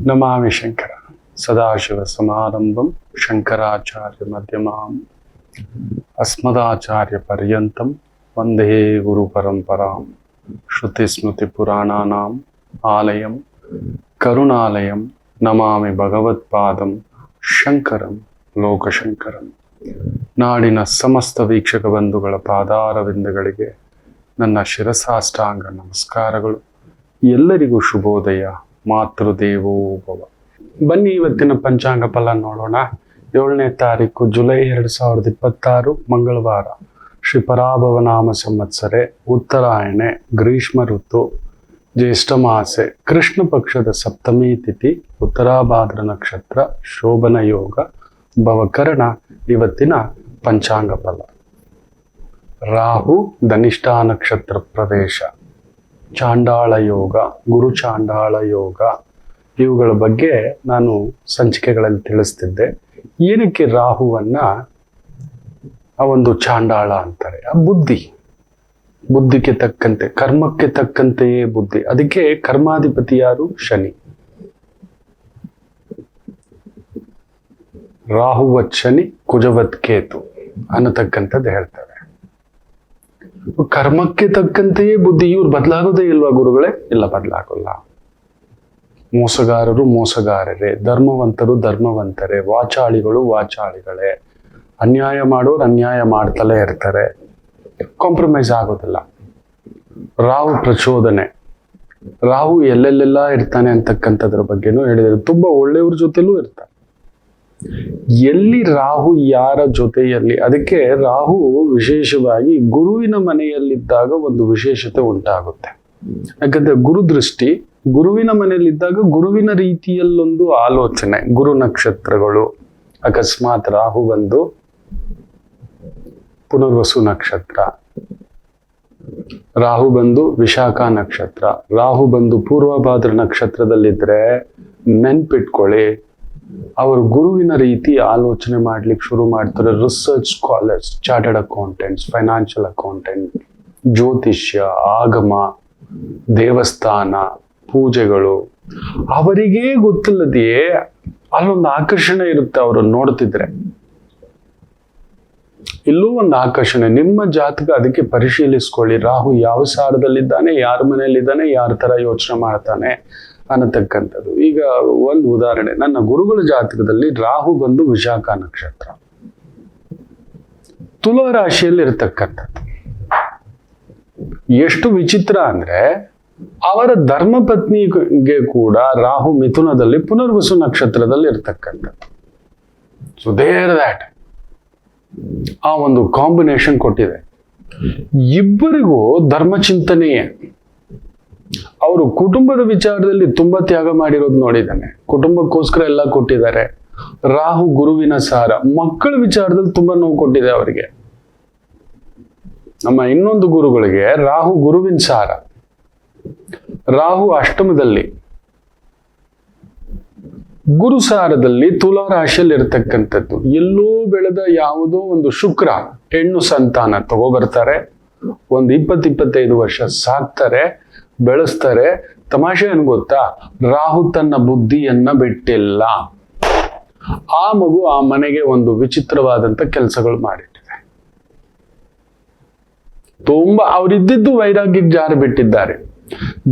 ನಮಾಮಿ ಶಂಕರ ಸದಾಶಿವ ಸಮಾರಂಭಂ ಶಂಕರಾಚಾರ್ಯ ಮಧ್ಯಮಾಂ ಅಸ್ಮದಾಚಾರ್ಯ ಪರ್ಯಂತಂ ವಂದೇ ಗುರು ಪರಂಪರಾಂ ಶ್ರುತಿ ಸ್ಮೃತಿ ಪುರಾಣಾನಾಂ ಆಲಯಂ ಕರುಣಾಲಯಂ ನಮಾಮಿ ಭಗವತ್ಪಾದಂ ಶಂಕರಂ ಲೋಕಶಂಕರಂ. ನಾಡಿನ ಸಮಸ್ತ ವೀಕ್ಷಕ ಬಂಧುಗಳ ಪಾದಾರವಿಂದಗಳಿಗೆ ನನ್ನ ಶಿರಸಾಷ್ಟಾಂಗ ನಮಸ್ಕಾರಗಳು. ಎಲ್ಲರಿಗೂ ಶುಭೋದಯ. ಮಾತೃದೇವೋ ಭವ. ಬನ್ನಿ ಇವತ್ತಿನ ಪಂಚಾಂಗ ಫಲ ನೋಡೋಣ. 7ನೇ ತಾರೀಕು ಜುಲೈ 2026 ಮಂಗಳವಾರ. ಶ್ರೀ ಪರಾಭವನಾಮ ಸಂವತ್ಸರೆ, ಉತ್ತರಾಯಣೆ, ಗ್ರೀಷ್ಮ ಋತು, ಜ್ಯೇಷ್ಠ ಮಾಸೆ, ಕೃಷ್ಣ ಪಕ್ಷದ ಸಪ್ತಮಿ ತಿಥಿ, ಉತ್ತರಾಭಾದ್ರ ನಕ್ಷತ್ರ, ಶೋಭನ ಯೋಗ, ಭವಕರಣ. ಇವತ್ತಿನ ಪಂಚಾಂಗ ಫಲ. ರಾಹು ಧನಿಷ್ಠಾ ನಕ್ಷತ್ರ ಪ್ರವೇಶ, ಚಾಂಡಾಳ ಯೋಗ, ಗುರು ಚಾಂಡಾಳ ಯೋಗ, ಇವುಗಳ ಬಗ್ಗೆ ನಾನು ಸಂಚಿಕೆಗಳಲ್ಲಿ ತಿಳಿಸ್ತಿದ್ದೆ. ಏನಕ್ಕೆ ರಾಹುವನ್ನ ಆ ಒಂದು ಚಾಂಡಾಳ ಅಂತಾರೆ? ಆ ಬುದ್ಧಿಗೆ ತಕ್ಕಂತೆ, ಕರ್ಮಕ್ಕೆ ತಕ್ಕಂತೆಯೇ ಬುದ್ಧಿ. ಅದಕ್ಕೆ ಕರ್ಮಾಧಿಪತಿ ಯಾರು? ಶನಿ. ರಾಹುವತ್ ಶನಿ, ಕುಜವತ್ ಕೇತು ಅನ್ನತಕ್ಕಂಥದ್ದು ಹೇಳ್ತಾರೆ. ಕರ್ಮಕ್ಕೆ ತಕ್ಕಂತೆಯೇ ಬುದ್ಧಿ. ಇವ್ರು ಬದಲಾಗೋದೇ ಇಲ್ವಾ ಗುರುಗಳೇ? ಇಲ್ಲ, ಬದಲಾಗೋಲ್ಲ. ಮೋಸಗಾರರು ಮೋಸಗಾರರೇ, ಧರ್ಮವಂತರು ಧರ್ಮವಂತರೇ, ವಾಚಾಳಿಗಳು ವಾಚಾಳಿಗಳೇ. ಅನ್ಯಾಯ ಮಾಡೋರು ಅನ್ಯಾಯ ಮಾಡ್ತಲೇ ಇರ್ತಾರೆ, ಕಾಂಪ್ರಮೈಸ್ ಆಗೋದಿಲ್ಲ. ರಾಹು ಪ್ರಚೋದನೆ. ರಾಹು ಎಲ್ಲೆಲ್ಲೆಲ್ಲ ಇರ್ತಾನೆ ಅಂತಕ್ಕಂಥದ್ರ ಬಗ್ಗೆನೂ ಹೇಳಿದರೆ, ತುಂಬಾ ಒಳ್ಳೆಯವ್ರ ಜೊತೆಲೂ ಇರ್ತಾನೆ. ಎಲ್ಲಿ ರಾಹು ಯಾರ ಜೊತೆಯಲ್ಲಿ, ಅದಕ್ಕೆ ರಾಹು ವಿಶೇಷವಾಗಿ ಗುರುವಿನ ಮನೆಯಲ್ಲಿದ್ದಾಗ ಒಂದು ವಿಶೇಷತೆ ಉಂಟಾಗುತ್ತೆ. ಯಾಕಂದ್ರೆ ಗುರುದೃಷ್ಟಿ ಗುರುವಿನ ಮನೆಯಲ್ಲಿದ್ದಾಗ ಗುರುವಿನ ರೀತಿಯಲ್ಲೊಂದು ಆಲೋಚನೆ. ಗುರು ನಕ್ಷತ್ರಗಳು, ಅಕಸ್ಮಾತ್ ರಾಹು ಬಂದು ಪುನರ್ವಸು ನಕ್ಷತ್ರ, ರಾಹು ಬಂದು ವಿಶಾಖ ನಕ್ಷತ್ರ, ರಾಹು ಬಂದು ಪೂರ್ವಭಾದ್ರ ನಕ್ಷತ್ರದಲ್ಲಿದ್ರೆ ನೆನ್ಪಿಟ್ಕೊಳ್ಳಿ, ಅವರು ಗುರುವಿನ ರೀತಿ ಆಲೋಚನೆ ಮಾಡ್ಲಿಕ್ಕೆ ಶುರು ಮಾಡ್ತಾರೆ. Research scholars, chartered accountants, financial accountant, ಜ್ಯೋತಿಷ್ಯ, ಆಗಮ, ದೇವಸ್ಥಾನ, ಪೂಜೆಗಳು. ಅವರಿಗೇ ಗೊತ್ತಿಲ್ಲದೆಯೇ ಅಲ್ಲೊಂದು ಆಕರ್ಷಣೆ ಇರುತ್ತೆ ಅವರನ್ನು ನೋಡ್ತಿದ್ರೆ. ಇಲ್ಲೂ ಒಂದು ಆಕರ್ಷಣೆ. ನಿಮ್ಮ ಜಾತಕ ಅದಕ್ಕೆ ಪರಿಶೀಲಿಸ್ಕೊಳ್ಳಿ. ರಾಹು ಯಾವ ಸಾರದಲ್ಲಿದ್ದಾನೆ, ಯಾರ ಮನೆಯಲ್ಲಿದ್ದಾನೆ, ಯಾರ ತರ ಯೋಚನೆ ಮಾಡ್ತಾನೆ ಅನ್ನತಕ್ಕಂಥದ್ದು. ಈಗ ಒಂದು ಉದಾಹರಣೆ, ನನ್ನ ಗುರುಗಳ ಜಾತಕದಲ್ಲಿ ರಾಹು ಬಂದು ವಿಶಾಖ ನಕ್ಷತ್ರ, ತುಲಾ ರಾಶಿಯಲ್ಲಿ ಇರತಕ್ಕಂಥದ್ದು. ಎಷ್ಟು ವಿಚಿತ್ರ ಅಂದ್ರೆ, ಅವರ ಧರ್ಮಪತ್ನಿಗೆ ಕೂಡ ರಾಹು ಮಿಥುನದಲ್ಲಿ ಪುನರ್ವಸು ನಕ್ಷತ್ರದಲ್ಲಿ ಇರ್ತಕ್ಕಂಥದ್ದು. ಸೊ ದೇರ್ ದ್ಯಾಟ್ ಆ ಒಂದು ಕಾಂಬಿನೇಷನ್ ಕೊಟ್ಟಿದೆ. ಇಬ್ಬರಿಗೂ ಧರ್ಮ ಚಿಂತನೆಯೇ. ಅವರು ಕುಟುಂಬದ ವಿಚಾರದಲ್ಲಿ ತುಂಬಾ ತ್ಯಾಗ ಮಾಡಿರೋದು ನೋಡಿದ್ದಾನೆ. ಕುಟುಂಬಕ್ಕೋಸ್ಕರ ಎಲ್ಲ ಕೊಟ್ಟಿದ್ದಾರೆ. ರಾಹು ಗುರುವಿನ ಸಾರ. ಮಕ್ಕಳ ವಿಚಾರದಲ್ಲಿ ತುಂಬಾ ನೋವು ಕೊಟ್ಟಿದೆ ಅವರಿಗೆ. ನಮ್ಮ ಇನ್ನೊಂದು ಗುರುಗಳಿಗೆ ರಾಹು ಗುರುವಿನ ಸಾರ. ರಾಹು ಅಷ್ಟಮದಲ್ಲಿ, ಗುರು ಸಾರದಲ್ಲಿ ತುಲಾ ರಾಶಿಯಲ್ಲಿ ಇರತಕ್ಕಂಥದ್ದು. ಎಲ್ಲೋ ಬೆಳೆದ ಯಾವುದೋ ಒಂದು ಶುಕ್ರ ಹೆಣ್ಣು ಸಂತಾನ ತಗೋಬರ್ತಾರೆ. ಒಂದು 20-25 ವರ್ಷ ಸಾಕ್ತಾರೆ, ಬೆಳೆಸ್ತಾರೆ. ತಮಾಷೆ ಏನ್ ಗೊತ್ತಾ? ರಾಹು ತನ್ನ ಬುದ್ಧಿಯನ್ನ ಬಿಟ್ಟಿಲ್ಲ. ಆ ಮಗು ಆ ಮನೆಗೆ ಒಂದು ವಿಚಿತ್ರವಾದಂತ ಕೆಲಸಗಳು ಮಾಡಿಟ್ಟಿದೆ. ತುಂಬಾ ಅವರಿದ್ದಿದ್ದು ವೈರಾಗ್ಯಕ್ಕೆ ಜಾರಿ ಬಿಟ್ಟಿದ್ದಾರೆ.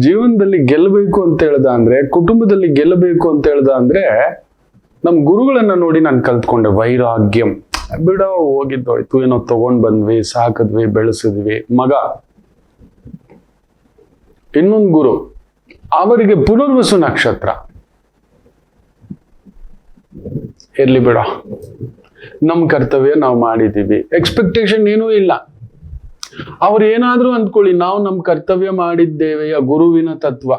ಜೀವನದಲ್ಲಿ ಗೆಲ್ಲಬೇಕು ಅಂತ ಹೇಳ್ದ ಅಂದ್ರೆ, ಕುಟುಂಬದಲ್ಲಿ ಗೆಲ್ಲಬೇಕು ಅಂತ ಹೇಳ್ದ ಅಂದ್ರೆ, ನಮ್ ಗುರುಗಳನ್ನ ನೋಡಿ ನಾನು ಕಲ್ತ್ಕೊಂಡೆ. ವೈರಾಗ್ಯಂ ಬಿಡ, ಹೋಗಿದ್ದೋಯ್ತು, ಏನೋ ತಗೊಂಡ್ ಬಂದ್ವಿ, ಸಾಕಿದ್ವಿ, ಬೆಳೆಸಿದ್ವಿ. ಮಗ ಇನ್ನೊಂದು ಗುರು, ಅವರಿಗೆ ಪುನರ್ವಸು ನಕ್ಷತ್ರ. ಇರ್ಲಿ ಬಿಡ, ನಮ್ ಕರ್ತವ್ಯ ನಾವು ಮಾಡಿದೀವಿ, ಎಕ್ಸ್ಪೆಕ್ಟೇಷನ್ ಏನೂ ಇಲ್ಲ. ಅವ್ರು ಏನಾದ್ರೂ ಅಂದ್ಕೊಳ್ಳಿ, ನಾವು ನಮ್ ಕರ್ತವ್ಯ ಮಾಡಿದ್ದೇವೆಯ ಗುರುವಿನ ತತ್ವ.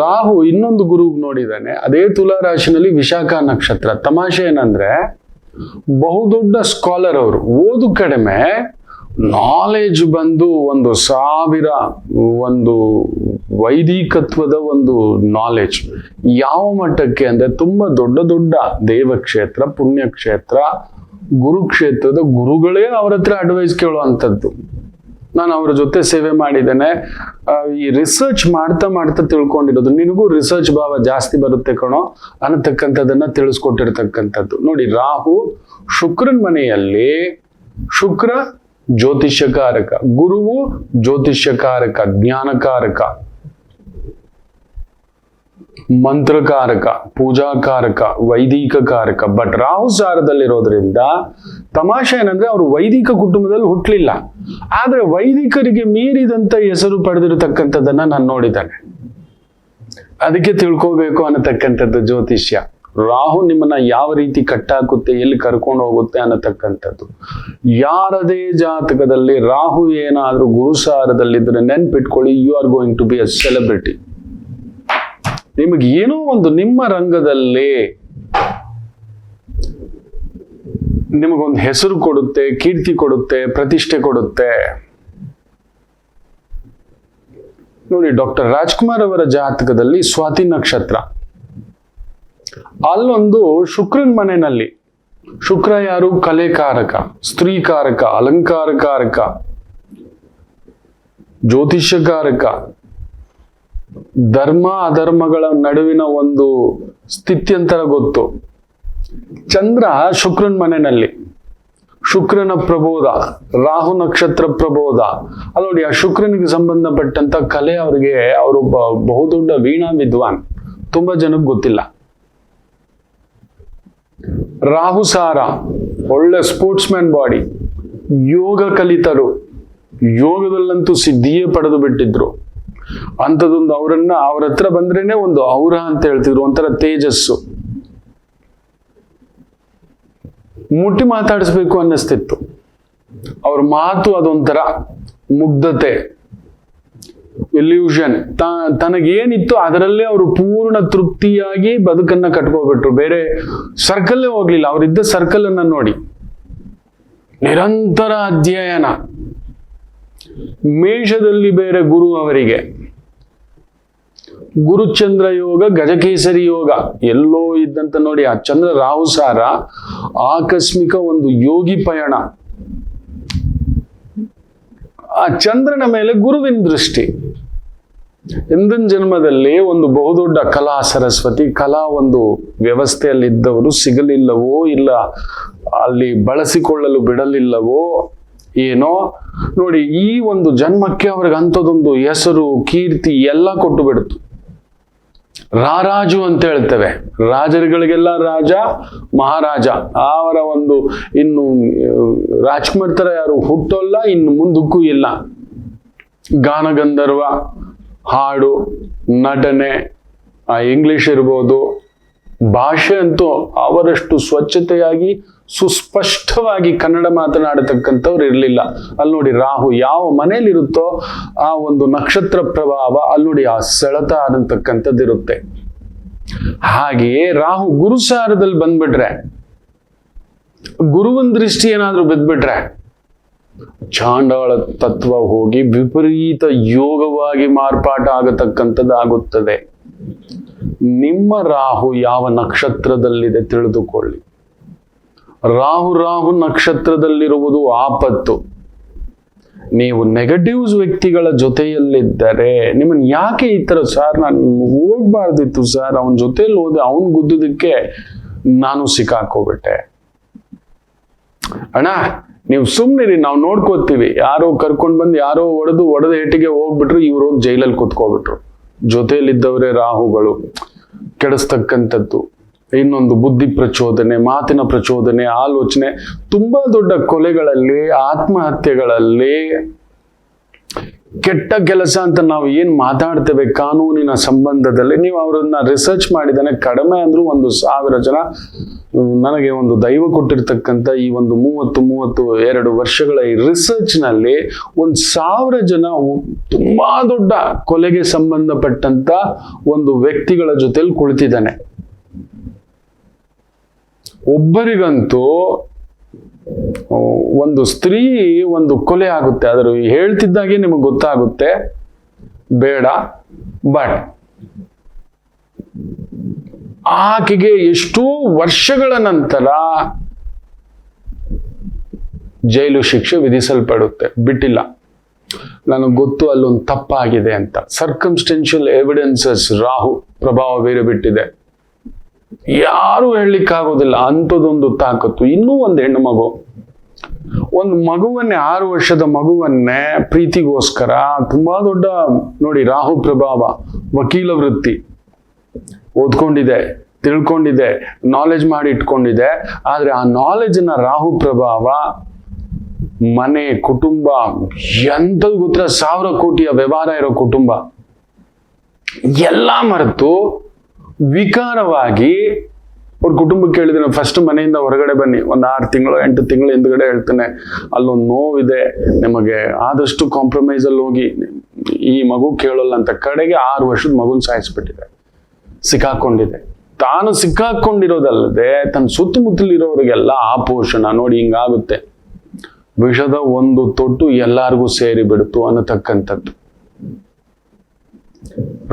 ರಾಹು ಇನ್ನೊಂದು ಗುರು ನೋಡಿದಾನೆ, ಅದೇ ತುಲಾ ರಾಶಿನಲ್ಲಿ ವಿಶಾಖ ನಕ್ಷತ್ರ. ತಮಾಷೆ ಏನಂದ್ರೆ, ಬಹುದೊಡ್ಡ ಸ್ಕಾಲರ್ ಅವರು, ಓದು ಕಡಿಮೆ, ನಾಲೆಜ್ ಬಂದು 1000 ಒಂದು ವೈದಿಕತ್ವದ ಒಂದು ನಾಲೆಜ್. ಯಾವ ಮಟ್ಟಕ್ಕೆ ಅಂದ್ರೆ, ತುಂಬಾ ದೊಡ್ಡ ದೊಡ್ಡ ದೇವಕ್ಷೇತ್ರ, ಪುಣ್ಯಕ್ಷೇತ್ರ, ಗುರುಕ್ಷೇತ್ರದ ಗುರುಗಳೇ ಅವ್ರ ಹತ್ರ ಅಡ್ವೈಸ್ ಕೇಳುವಂಥದ್ದು. ನಾನು ಅವರ ಜೊತೆ ಸೇವೆ ಮಾಡಿದ್ದೇನೆ. ಈ ರಿಸರ್ಚ್ ಮಾಡ್ತಾ ಮಾಡ್ತಾ ತಿಳ್ಕೊಂಡಿರೋದು. ನಿನಗೂ ರಿಸರ್ಚ್ ಭಾವ ಜಾಸ್ತಿ ಬರುತ್ತೆ ಕಣೋ ಅನ್ನತಕ್ಕಂಥದ್ದನ್ನ ತಿಳಿಸ್ಕೊಟ್ಟಿರ್ತಕ್ಕಂಥದ್ದು. ನೋಡಿ, ರಾಹು ಶುಕ್ರನ ಮನೆಯಲ್ಲಿ, ಶುಕ್ರ ಜ್ಯೋತಿಷ್ಯಕಾರಕ, ಗುರುವು ಜ್ಯೋತಿಷ್ಯಕಾರಕ, ಜ್ಞಾನಕಾರಕ, ಮಂತ್ರಕಾರಕ, ಪೂಜಾಕಾರಕ, ವೈದಿಕ ಕಾರಕ. ಬಟ್ ರಾಹು ಸಾರದಲ್ಲಿರೋದ್ರಿಂದ ತಮಾಷೆ ಏನಂದ್ರೆ ಅವರು ವೈದಿಕ ಕುಟುಂಬದಲ್ಲಿ ಹುಟ್ಟಲಿಲ್ಲ, ಆದ್ರೆ ವೈದಿಕರಿಗೆ ಮೀರಿದಂತ ಹೆಸರು ಪಡೆದಿರತಕ್ಕಂಥದ್ದನ್ನ ನಾನು ನೋಡಿದ್ದೇನೆ. ಅದಕ್ಕೆ ತಿಳ್ಕೋಬೇಕು ಅನ್ನತಕ್ಕಂಥದ್ದು ಜ್ಯೋತಿಷ್ಯ. ರಾಹು ನಿಮ್ಮನ್ನ ಯಾವ ರೀತಿ ಕಟ್ಟಾಕುತ್ತೆ, ಎಲ್ಲಿ ಕರ್ಕೊಂಡು ಹೋಗುತ್ತೆ ಅನ್ನತಕ್ಕಂಥದ್ದು. ಯಾರದೇ ಜಾತಕದಲ್ಲಿ ರಾಹು ಏನಾದ್ರೂ ಗುರುಸಾರದಲ್ಲಿದ್ರೆ ನೆನ್ಪಿಟ್ಕೊಳ್ಳಿ, you are going to be a celebrity. ನಿಮಗೆ ಏನೋ ಒಂದು ನಿಮ್ಮ ರಂಗದಲ್ಲಿ ನಿಮಗೊಂದು ಹೆಸರು ಕೊಡುತ್ತೆ, ಕೀರ್ತಿ ಕೊಡುತ್ತೆ, ಪ್ರತಿಷ್ಠೆ ಕೊಡುತ್ತೆ. ನೋಡಿ, ಡಾಕ್ಟರ್ ರಾಜ್ಕುಮಾರ್ ಅವರ ಜಾತಕದಲ್ಲಿ ಸ್ವಾತಿ ನಕ್ಷತ್ರ, ಅಲ್ಲೊಂದು ಶುಕ್ರನ ಮನೆಯಲ್ಲಿ, ಶುಕ್ರ ಯಾರು? ಕಲೆಕಾರಕ, ಸ್ತ್ರೀಕಾರಕ, ಅಲಂಕಾರಕಾರಕ, ಜ್ಯೋತಿಷ್ಯಕಾರಕ, ಧರ್ಮ ಅಧರ್ಮಗಳ ನಡುವಿನ ಒಂದು ಸ್ಥಿತ್ಯಂತರ ಗೊತ್ತು. ಚಂದ್ರ ಶುಕ್ರನ ಮನೆಯಲ್ಲಿ, ಶುಕ್ರನ ಪ್ರಬೋಧ, ರಾಹು ನಕ್ಷತ್ರ ಪ್ರಬೋಧ. ಅಲ್ಲಿ ನೋಡಿ, ಆ ಶುಕ್ರನಿಗೆ ಸಂಬಂಧಪಟ್ಟಂತ ಕಲೆ ಅವರಿಗೆ, ಅವರೊಬ್ಬ ಬಹುದೊಡ್ಡ ವೀಣಾ ವಿದ್ವಾನ್, ತುಂಬಾ ಜನಕ್ಕೆ ಗೊತ್ತಿಲ್ಲ. ರಾಹು ಸಾರ, ಒಳ್ಳೆ ಸ್ಪೋರ್ಟ್ಸ್ ಮ್ಯಾನ್ ಬಾಡಿ, ಯೋಗ ಕಲಿತರು, ಯೋಗದಲ್ಲಂತೂ ಸಿದ್ಧಿಯೇ ಪಡೆದು ಬಿಟ್ಟಿದ್ರು. ಅಂಥದ್ದೊಂದು ಅವರನ್ನ, ಅವ್ರ ಹತ್ರ ಬಂದ್ರೇನೆ ಒಂದು ಔರ ಅಂತ ಹೇಳ್ತಿದ್ರು, ಒಂಥರ ತೇಜಸ್ಸು, ಮುಟ್ಟಿ ಮಾತಾಡಿಸ್ಬೇಕು ಅನ್ನಿಸ್ತಿತ್ತು. ಅವ್ರ ಮಾತು ಅದೊಂಥರ ಮುಗ್ಧತೆ, ಇಲ್ಯೂಷನ್. ತನಗೇನಿತ್ತು ಅದರಲ್ಲೇ ಅವರು ಪೂರ್ಣ ತೃಪ್ತಿಯಾಗಿ ಬದುಕನ್ನ ಕಟ್ಕೋಬಿಟ್ರು. ಬೇರೆ ಸರ್ಕಲ್ಲೇ ಹೋಗ್ಲಿಲ್ಲ. ಅವರಿದ್ದ ಸರ್ಕಲ್ ಅನ್ನ ನೋಡಿ, ನಿರಂತರ ಅಧ್ಯಯನ. ಮೇಷದಲ್ಲಿ ಬೇರೆ ಗುರು ಅವರಿಗೆ, ಗುರುಚಂದ್ರ ಯೋಗ, ಗಜಕೇಸರಿ ಯೋಗ ಎಲ್ಲೋ ಇದ್ದಂತ ನೋಡಿ. ಆ ಚಂದ್ರ ರಾಹು ಸಾರ ಆಕಸ್ಮಿಕ ಒಂದು ಯೋಗಿ ಪಯಣ. ಆ ಚಂದ್ರನ ಮೇಲೆ ಗುರುವಿನ ದೃಷ್ಟಿ. ಹಿಂದಿನ ಜನ್ಮದಲ್ಲಿ ಒಂದು ಬಹುದೊಡ್ಡ ಕಲಾ ಸರಸ್ವತಿ, ಕಲಾ ಒಂದು ವ್ಯವಸ್ಥೆಯಲ್ಲಿದ್ದವರು ಸಿಗಲಿಲ್ಲವೋ, ಇಲ್ಲ ಅಲ್ಲಿ ಬಳಸಿಕೊಳ್ಳಲು ಬಿಡಲಿಲ್ಲವೋ ಏನೋ ನೋಡಿ, ಈ ಒಂದು ಜನ್ಮಕ್ಕೆ ಅವ್ರಿಗೆ ಅಂಥದ್ದೊಂದು ಹೆಸರು, ಕೀರ್ತಿ ಎಲ್ಲ ಕೊಟ್ಟು ಬಿಡ್ತು. ರಾರಾಜು ಅಂತ ಹೇಳ್ತೇವೆ, ರಾಜರುಗಳಿಗೆಲ್ಲ ರಾಜ, ಮಹಾರಾಜ. ಅವರ ಒಂದು ಇನ್ನು ರಾಜ್ಕುಮಾರ್ ತರ ಯಾರು ಹುಟ್ಟೋಲ್ಲ, ಇನ್ನು ಮುಂದಕ್ಕೂ ಇಲ್ಲ. ಗಾನಗಂಧರ್ವ, ಹಾಡು, ನಟನೆ, ಇಂಗ್ಲಿಷ್ ಇರ್ಬೋದು, ಭಾಷೆ ಅಂತೂ ಅವರಷ್ಟು ಸ್ವಚ್ಛತೆಯಾಗಿ ಸುಸ್ಪಷ್ಟವಾಗಿ ಕನ್ನಡ ಮಾತನಾಡತಕ್ಕಂಥವ್ರು ಇರಲಿಲ್ಲ. ಅಲ್ಲಿ ನೋಡಿ, ರಾಹು ಯಾವ ಮನೆಯಲ್ಲಿರುತ್ತೋ ಆ ಒಂದು ನಕ್ಷತ್ರ ಪ್ರಭಾವ ಅಲ್ಲಿ ನೋಡಿ, ಆ ಸೆಳೆತ ಅನ್ನತಕ್ಕಂಥದ್ದು ಇರುತ್ತೆ. ಹಾಗೆಯೇ ರಾಹು ಗುರುಸಾರದಲ್ಲಿ ಬಂದ್ಬಿಟ್ರೆ, ಗುರುವಿನ ದೃಷ್ಟಿ ಏನಾದ್ರೂ ಬಿದ್ಬಿಟ್ರೆ, ಚಾಂಡಾಳ ತತ್ವ ಹೋಗಿ ವಿಪರೀತ ಯೋಗವಾಗಿ ಮಾರ್ಪಾಟ ಆಗತಕ್ಕಂಥದ್ದು ಆಗುತ್ತದೆ. ನಿಮ್ಮ ರಾಹು ಯಾವ ನಕ್ಷತ್ರದಲ್ಲಿದೆ ತಿಳಿದುಕೊಳ್ಳಿ. ರಾಹು ನಕ್ಷತ್ರದಲ್ಲಿರುವುದು ಆಪತ್ತು. ನೀವು ನೆಗೆಟಿವ್ಸ್ ವ್ಯಕ್ತಿಗಳ ಜೊತೆಯಲ್ಲಿದ್ದರೆ ನಿಮ್ಮನ್ನು ಯಾಕೆ ಈ ತರ, ಸರ್ ನಾನು ಹೋಗ್ಬಾರ್ದಿತ್ತು ಸರ್, ಅವನ ಜೊತೆಯಲ್ಲಿ ಹೋದೆ, ಅವನ್ ಗುದ್ದುದಕ್ಕೆ ನಾನು ಸಿಕ್ಕಾಕೋಬಿಟ್ಟೆ. ಅಣ್ಣ ನೀವು ಸುಮ್ಮನಿರಿ, ನಾವು ನೋಡ್ಕೋತೀವಿ. ಯಾರೋ ಕರ್ಕೊಂಡ್ ಬಂದು ಯಾರೋ ಒಡೆದ ಏಟಿಗೆ ಹೋಗ್ಬಿಟ್ರು, ಇವ್ರು ಹೋಗಿ ಜೈಲಲ್ಲಿ ಕೂತ್ಕೋಬಿಟ್ರು. ಜೊತೆಯಲ್ಲಿದ್ದವರೇ ರಾಹುಗಳು ಕೆಡಿಸ್ತಕ್ಕಂಥದ್ದು. ಇನ್ನೊಂದು ಬುದ್ಧಿ ಪ್ರಚೋದನೆ, ಮಾತಿನ ಪ್ರಚೋದನೆ, ಆಲೋಚನೆ. ತುಂಬಾ ದೊಡ್ಡ ಕೊಲೆಗಳಲ್ಲಿ, ಆತ್ಮಹತ್ಯೆಗಳಲ್ಲಿ, ಕೆಟ್ಟ ಕೆಲಸ ಅಂತ ನಾವು ಏನ್ ಮಾತಾಡ್ತೇವೆ ಕಾನೂನಿನ ಸಂಬಂಧದಲ್ಲಿ, ನೀವು ಅವರನ್ನ ರಿಸರ್ಚ್ ಮಾಡಿದಾನೆ ಕಡಿಮೆ ಅಂದ್ರೂ 1,000 ಜನ. ನನಗೆ ಒಂದು ದೈವ ಕೊಟ್ಟಿರ್ತಕ್ಕಂಥ ಈ ಒಂದು 32 ವರ್ಷಗಳ ಈ ರಿಸರ್ಚ್ ನಲ್ಲಿ 1,000 ಜನ ತುಂಬಾ ದೊಡ್ಡ ಕೊಲೆಗೆ ಸಂಬಂಧಪಟ್ಟಂತ ಒಂದು ವ್ಯಕ್ತಿಗಳ ಜೊತೆಲಿ ಕುಳಿತಿದ್ದಾನೆ. ಒಬ್ಬರಿಗಂತೂ ಒಂದು ಸ್ತ್ರೀ ಒಂದು ಕೊಲೆ ಆಗುತ್ತೆ, ಅದರ ಹೇಳ್ತಿದ್ದಾಗೆ ನಿಮಗೆ ಗೊತ್ತಾಗುತ್ತೆ, ಬೇಡ. ಬಟ್ ಆಕೆಗೆ ಎಷ್ಟೋ ವರ್ಷಗಳ ನಂತರ ಜೈಲು ಶಿಕ್ಷೆ ವಿಧಿಸಲ್ಪಡುತ್ತೆ, ಬಿಟ್ಟಿಲ್ಲ. ನನಗೆ ಗೊತ್ತು ಅಲ್ಲೊಂದು ತಪ್ಪಾಗಿದೆ ಅಂತ. ಸರ್ಕಮ್ಸ್ಟೆನ್ಷಿಯಲ್ ಎವಿಡೆನ್ಸಸ್ ರಾಹು ಪ್ರಭಾವ ಬೇರೆ ಬಿಟ್ಟಿದೆ, ಯಾರು ಹೇಳಲಿಕ್ಕಾಗೋದಿಲ್ಲ ಅಂಥದ್ದೊಂದು ತಾಕತ್ತು. ಇನ್ನೂ ಒಂದು ಹೆಣ್ಣು ಮಗು, ಒಂದು ಮಗುವನ್ನೇ 6 ವರ್ಷದ ಮಗುವನ್ನೇ ಪ್ರೀತಿಗೋಸ್ಕರ ತುಂಬಾ ದೊಡ್ಡ ನೋಡಿ ರಾಹು ಪ್ರಭಾವ, ವಕೀಲ ವೃತ್ತಿ, ಓದ್ಕೊಂಡಿದೆ, ತಿಳ್ಕೊಂಡಿದೆ, ನಾಲೆಜ್ ಮಾಡಿ ಇಟ್ಕೊಂಡಿದೆ. ಆದ್ರೆ ಆ ನಾಲೆಜ್ನ ರಾಹು ಪ್ರಭಾವ ಮನೆ, ಕುಟುಂಬ, ಎಂಥದ್ದು ಗೊತ್ತಿಲ್ಲ, 1000 ಕೋಟಿಯ ವ್ಯವಹಾರ ಇರೋ ಕುಟುಂಬ ಎಲ್ಲ ಮರೆತು ವಿಕಾರವಾಗಿ ಅವ್ರ ಕುಟುಂಬಕ್ಕೆ ಹೇಳಿದ್ರೆ, ಫಸ್ಟ್ ಮನೆಯಿಂದ ಹೊರಗಡೆ ಬನ್ನಿ, ಒಂದು 6 ತಿಂಗಳು 8 ತಿಂಗಳು ಹಿಂದ್ಗಡೆ ಹೇಳ್ತಾನೆ ಅಲ್ಲೊಂದು ನೋವಿದೆ ನಿಮಗೆ, ಆದಷ್ಟು ಕಾಂಪ್ರಮೈಸ್ ಅಲ್ಲಿ ಹೋಗಿ, ಈ ಮಗು ಕೇಳಲ್ಲ ಅಂತ. ಕಡೆಗೆ 6 ವರ್ಷದ ಮಗುನ್ ಸಾಯಿಸ್ಬಿಟ್ಟಿದೆ, ಸಿಕ್ಕಾಕೊಂಡಿದೆ. ತಾನು ಸಿಕ್ಕಾಕೊಂಡಿರೋದಲ್ಲದೆ ತನ್ನ ಸುತ್ತಮುತ್ತಲಿರೋರಿಗೆಲ್ಲ ಆ ಪೋಷಣ ನೋಡಿ ಹಿಂಗಾಗುತ್ತೆ. ವಿಷದ ಒಂದು ತೊಟ್ಟು ಎಲ್ಲಾರ್ಗೂ ಸೇರಿ ಬಿಡ್ತು ಅನ್ನತಕ್ಕಂಥದ್ದು.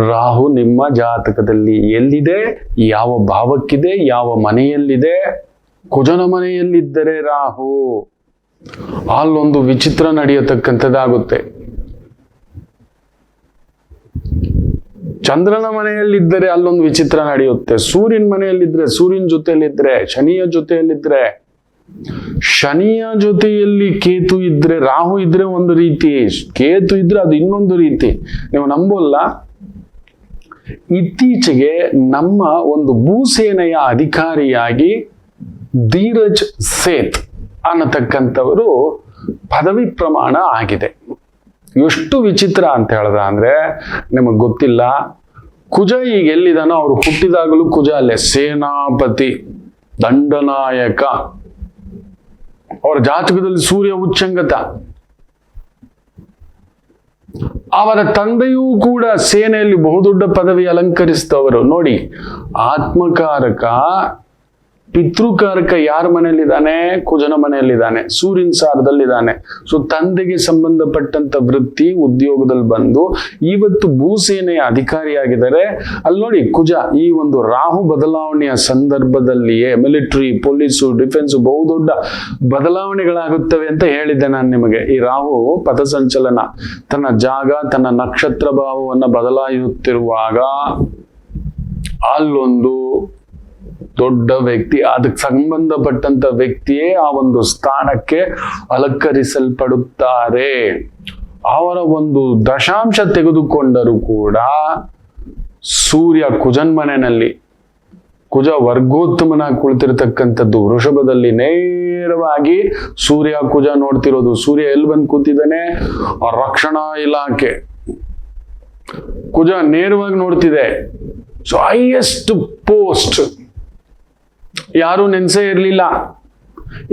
ರಾಹು ನಿಮ್ಮ ಜಾತಕದಲ್ಲಿ ಎಲ್ಲಿದೆ, ಯಾವ ಭಾವಕ್ಕಿದೆ, ಯಾವ ಮನೆಯಲ್ಲಿದೆ? ಕುಜನ ಮನೆಯಲ್ಲಿದ್ದರೆ ರಾಹು ಅಲ್ಲೊಂದು ವಿಚಿತ್ರ ನಡೆಯತಕ್ಕಂಥದ್ದಾಗುತ್ತೆ. ಚಂದ್ರನ ಮನೆಯಲ್ಲಿದ್ದರೆ ಅಲ್ಲೊಂದು ವಿಚಿತ್ರ ನಡೆಯುತ್ತೆ. ಸೂರ್ಯನ ಮನೆಯಲ್ಲಿದ್ರೆ, ಸೂರ್ಯನ ಜೊತೆಯಲ್ಲಿದ್ರೆ, ಶನಿಯ ಜೊತೆಯಲ್ಲಿದ್ರೆ, ಶನಿಯ ಜೊತೆಯಲ್ಲಿ ಕೇತು ಇದ್ರೆ, ರಾಹು ಇದ್ರೆ ಒಂದು ರೀತಿ, ಕೇತು ಇದ್ರೆ ಅದು ಇನ್ನೊಂದು ರೀತಿ. ನೀವು ನಂಬೋಲ್ಲ, ಇತ್ತೀಚೆಗೆ ನಮ್ಮ ಒಂದು ಭೂಸೇನೆಯ ಅಧಿಕಾರಿಯಾಗಿ ಧೀರಜ್ ಸೇತ್ ಅನ್ನತಕ್ಕಂಥವರು ಪದವಿ ಪ್ರಮಾಣ ಆಗಿದೆ. ಎಷ್ಟು ವಿಚಿತ್ರ ಅಂತ ಹೇಳಿದ ಅಂದ್ರೆ ನಿಮಗೆ ಗೊತ್ತಿಲ್ಲ. ಕುಜ ಈಗ ಎಲ್ಲಿದಾನೋ, ಅವ್ರು ಹುಟ್ಟಿದಾಗಲೂ ಕುಜ ಅಲ್ಲೇ, ಸೇನಾಪತಿ, ದಂಡನಾಯಕ. ಅವರ ಜಾತಕದಲ್ಲಿ ಸೂರ್ಯ ಉಚ್ಚಂಗತ. ಅವರ ತಂದೆಯೂ ಕೂಡ ಸೇನೆಯಲ್ಲಿ ಬಹುದೊಡ್ಡ ಪದವಿ ಅಲಂಕರಿಸಿದವರು. ನೋಡಿ, ಆತ್ಮಕಾರಕ ಪಿತೃಕಾರಕ ಯಾರ ಮನೆಯಲ್ಲಿದ್ದಾನೆ? ಕುಜನ ಮನೆಯಲ್ಲಿದ್ದಾನೆ, ಸೂರ್ಯನ ಸಾರದಲ್ಲಿದ್ದಾನೆ. ಸೊ ತಂದೆಗೆ ಸಂಬಂಧಪಟ್ಟಂತ ವೃತ್ತಿ ಉದ್ಯೋಗದಲ್ಲಿ ಬಂದು ಇವತ್ತು ಭೂಸೇನೆಯ ಅಧಿಕಾರಿಯಾಗಿದ್ದಾರೆ. ಅಲ್ಲಿ ನೋಡಿ, ಕುಜ ಈ ಒಂದು ರಾಹು ಬದಲಾವಣೆಯ ಸಂದರ್ಭದಲ್ಲಿಯೇ ಮಿಲಿಟರಿ, ಪೊಲೀಸು, ಡಿಫೆನ್ಸ್ ಬಹುದೊಡ್ಡ ಬದಲಾವಣೆಗಳಾಗುತ್ತವೆ ಅಂತ ಹೇಳಿದ್ದೆ ನಾನು ನಿಮಗೆ. ಈ ರಾಹು ಪಥಸಂಚಲನ ತನ್ನ ಜಾಗ, ತನ್ನ ನಕ್ಷತ್ರ ಭಾವವನ್ನ ಬದಲಾಯಿಸುತ್ತಿರುವಾಗ ಅಲ್ಲೊಂದು ದೊಡ್ಡ ವ್ಯಕ್ತಿ, ಅದಕ್ಕೆ ಸಂಬಂಧಪಟ್ಟಂತ ವ್ಯಕ್ತಿಯೇ ಆ ಒಂದು ಸ್ಥಾನಕ್ಕೆ ಅಲಂಕರಿಸಲ್ಪಡುತ್ತಾರೆ. ಅವರ ಒಂದು ದಶಾಂಶ ತೆಗೆದುಕೊಂಡರೂ ಕೂಡ ಸೂರ್ಯ ಕುಜನ್ ಮನೆಯಲ್ಲಿ, ಕುಜ ವರ್ಗೋತ್ತಮನಾಗಿ ಕುಳಿತಿರ್ತಕ್ಕಂಥದ್ದು ವೃಷಭದಲ್ಲಿ ನೇರವಾಗಿ ಸೂರ್ಯ ಕುಜ ನೋಡ್ತಿರೋದು. ಸೂರ್ಯ ಎಲ್ಲಿ ಬಂದು ಕೂತಿದ್ದಾನೆ? ರಕ್ಷಣಾ ಇಲಾಖೆ. ಕುಜ ನೇರವಾಗಿ ನೋಡ್ತಿದೆ. So highest post. ಯಾರು ನೆನ್ಸೇ ಇರ್ಲಿಲ್ಲ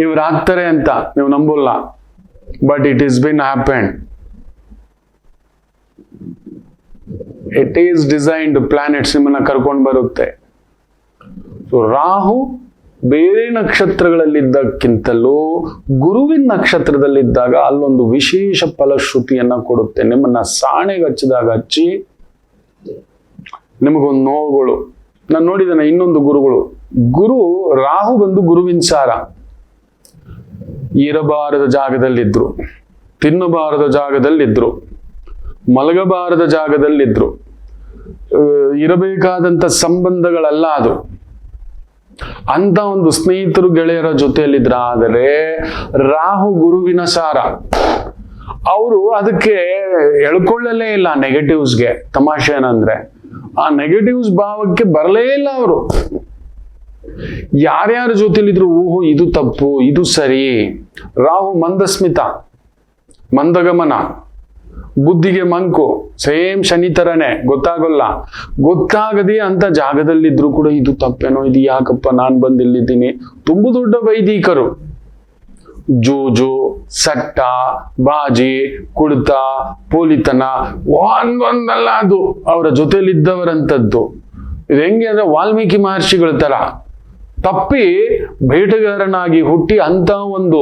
ಇವ್ರು ಆಗ್ತಾರೆ ಅಂತ, ನೀವು ನಂಬೋಲ್ಲ. But it is been happened. It is designed. Planets ನಿಮ್ಮನ್ನ ಕರ್ಕೊಂಡು ಬರುತ್ತೆ. ಸೊ ರಾಹು ಬೇರೆ ನಕ್ಷತ್ರಗಳಲ್ಲಿದ್ದಕ್ಕಿಂತಲೂ ಗುರುವಿನ ನಕ್ಷತ್ರದಲ್ಲಿದ್ದಾಗ ಅಲ್ಲೊಂದು ವಿಶೇಷ ಫಲಶ್ರುತಿಯನ್ನ ಕೊಡುತ್ತೆ. ನಿಮ್ಮನ್ನ ಸಾಣೆಗೆ ಹಚ್ಚಿ ನಿಮಗೊಂದು ನೋವುಗಳು. ನಾನು ನೋಡಿದ್ದೇನೆ ಇನ್ನೊಂದು ಗುರುಗಳು, ಗುರು ರಾಹು ಬಂದು ಗುರುವಿನ ಸಾರ. ಇರಬಾರದ ಜಾಗದಲ್ಲಿದ್ರು, ತಿನ್ನಬಾರದ ಜಾಗದಲ್ಲಿದ್ರು, ಮಲಗಬಾರದ ಜಾಗದಲ್ಲಿದ್ರು, ಇರಬೇಕಾದಂತ ಸಂಬಂಧಗಳಲ್ಲ ಅದು. ಅಂತ ಒಂದು ಸ್ನೇಹಿತರು ಗೆಳೆಯರ ಜೊತೆಯಲ್ಲಿದ್ರ. ಆದರೆ ರಾಹು ಗುರುವಿನ ಸಾರ. ಅವರು ಅದಕ್ಕೆ ಎಳ್ಕೊಳ್ಳಲೇ ಇಲ್ಲ ನೆಗೆಟಿವ್ಸ್ಗೆ. ತಮಾಷೆ ಏನಂದ್ರೆ ಆ ನೆಗೆಟಿವ್ಸ್ ಭಾವಕ್ಕೆ ಬರಲೇ ಇಲ್ಲ ಅವರು. ಯಾರ್ಯಾರ ಜೊತೆಲಿದ್ರು ಓಹೋ ಇದು ತಪ್ಪು, ಇದು ಸರಿ. ರಾಹು ಮಂದಸ್ಮಿತ, ಮಂದಗಮನ, ಬುದ್ಧಿಗೆ ಮಂಕು, ಸೇಮ್ ಶನಿ ತರನೇ, ಗೊತ್ತಾಗಲ್ಲ. ಗೊತ್ತಾಗದೆ ಅಂತ ಜಾಗದಲ್ಲಿದ್ರು ಕೂಡ ಇದು ತಪ್ಪೇನೋ, ಇದು ಯಾಕಪ್ಪ ನಾನು ಬಂದಿಲ್ಲಿದ್ದೀನಿ. ತುಂಬ ದೊಡ್ಡ ವೈದಿಕರು. ಜೂಜು, ಸಟ್ಟ, ಬಾಜಿ, ಕುಡಿತ, ಪೋಲಿತನ, ಒಂದೊಂದಲ್ಲ ಅದು ಅವರ ಜೊತೆಲಿದ್ದವರಂಥದ್ದು. ಇದು ಹೆಂಗೆ ಅಂದ್ರೆ ವಾಲ್ಮೀಕಿ ಮಹರ್ಷಿಗಳ ತರ ತಪ್ಪಿ ಬೇಟೆಗಾರನಾಗಿ ಹುಟ್ಟಿ ಅಂತ ಒಂದು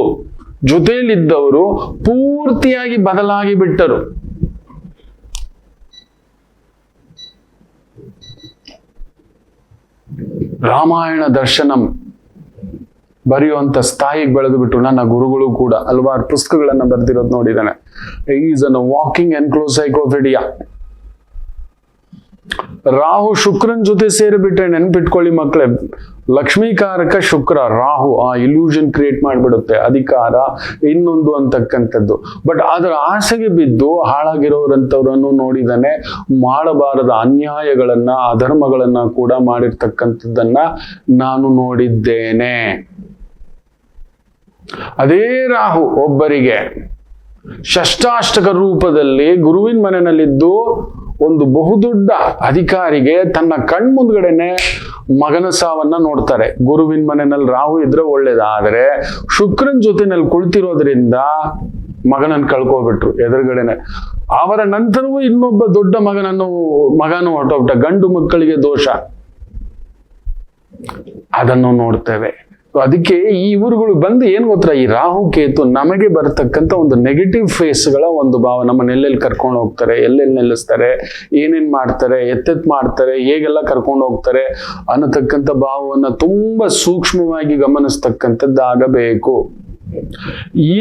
ಜೊತೆಯಲ್ಲಿದ್ದವರು ಪೂರ್ತಿಯಾಗಿ ಬದಲಾಗಿ ಬಿಟ್ಟರು. ರಾಮಾಯಣ ದರ್ಶನಂ ಬರೆಯುವಂತ ಸ್ಥಾಯಿಗೆ ಬೆಳೆದು ಬಿಟ್ಟು, ನನ್ನ ಗುರುಗಳು ಕೂಡ ಹಲವಾರು ಪುಸ್ತಕಗಳನ್ನ ಬರೆದಿರೋದು ನೋಡಿದ್ದಾನೆ. Is an walking encyclopaedia. Rahu ಶುಕ್ರನ್ ಜೊತೆ ಸೇರಿಬಿಟ್ರೆ ನೆನ್ಪಿಟ್ಕೊಳ್ಳಿ ಮಕ್ಕಳೇ, ಲಕ್ಷ್ಮೀಕಾರಕ ಶುಕ್ರ, ರಾಹು ಆ ಇಲ್ಯೂಷನ್ ಕ್ರಿಯೇಟ್ ಮಾಡಿಬಿಡುತ್ತೆ, ಅಧಿಕಾರ ಇನ್ನೊಂದು ಅಂತಕ್ಕಂಥದ್ದು. ಬಟ್ ಅದರ ಆಸೆಗೆ ಬಿದ್ದು ಹಾಳಾಗಿರೋರಂಥವ್ರನ್ನು ನೋಡಿದಾನೆ. ಮಾಡಬಾರದ ಅನ್ಯಾಯಗಳನ್ನ, ಅಧರ್ಮಗಳನ್ನ ಕೂಡ ಮಾಡಿರ್ತಕ್ಕಂಥದ್ದನ್ನ ನಾನು ನೋಡಿದ್ದೇನೆ. ಅದೇ ರಾಹು ಒಬ್ಬರಿಗೆ ಷಷ್ಟಾಷ್ಟಕ ರೂಪದಲ್ಲಿ ಗುರುವಿನ ಮನೆಯಲ್ಲಿದ್ದು ಒಂದು ಬಹುದೊಡ್ಡ ಅಧಿಕಾರಿಗೆ ತನ್ನ ಕಣ್ಮುಂದ್ಗಡೆನೆ ಮಗನ ಸಾವನ್ನ ನೋಡ್ತಾರೆ. ಗುರುವಿನ ಮನೆಯಲ್ಲಿ ರಾಹು ಇದ್ರೆ ಒಳ್ಳೇದಾದ್ರೆ ಶುಕ್ರನ್ ಜೊತೆನಲ್ಲಿ ಕುಳಿತಿರೋದ್ರಿಂದ ಮಗನನ್ನು ಕಳ್ಕೊಬಿಟ್ರು ಎದುರುಗಡೆನೆ. ಅವರ ನಂತರವೂ ಇನ್ನೊಬ್ಬ ದೊಡ್ಡ ಮಗನು ಹೊರಟೋಗ್ಬಿಟ್ಟ. ಗಂಡು ಮಕ್ಕಳಿಗೆ ದೋಷ, ಅದನ್ನು ನೋಡ್ತೇವೆ. ಅದಕ್ಕೆ ಈ ಇವುರುಗಳು ಬಂದು ಏನ್ ಗೊತ್ತಾ, ಈ ರಾಹು ಕೇತು ನಮಗೆ ಬರತಕ್ಕಂತ ಒಂದು ನೆಗೆಟಿವ್ ಫೇಸ್ಗಳ ಒಂದು ಭಾವ. ನಮ್ಮನ್ನ ಎಲ್ಲೆಲ್ಲಿ ಕರ್ಕೊಂಡು ಹೋಗ್ತಾರೆ, ಎಲ್ಲೆಲ್ಲಿ ನಿಲ್ಲಿಸ್ತಾರೆ, ಏನೇನ್ ಮಾಡ್ತಾರೆ, ಎತ್ತೆತ್ ಮಾಡ್ತಾರೆ, ಹೇಗೆಲ್ಲ ಕರ್ಕೊಂಡು ಹೋಗ್ತಾರೆ ಅನ್ನತಕ್ಕಂಥ ಭಾವವನ್ನ ತುಂಬಾ ಸೂಕ್ಷ್ಮವಾಗಿ ಗಮನಿಸ್ತಕ್ಕಂಥದ್ದಾಗಬೇಕು.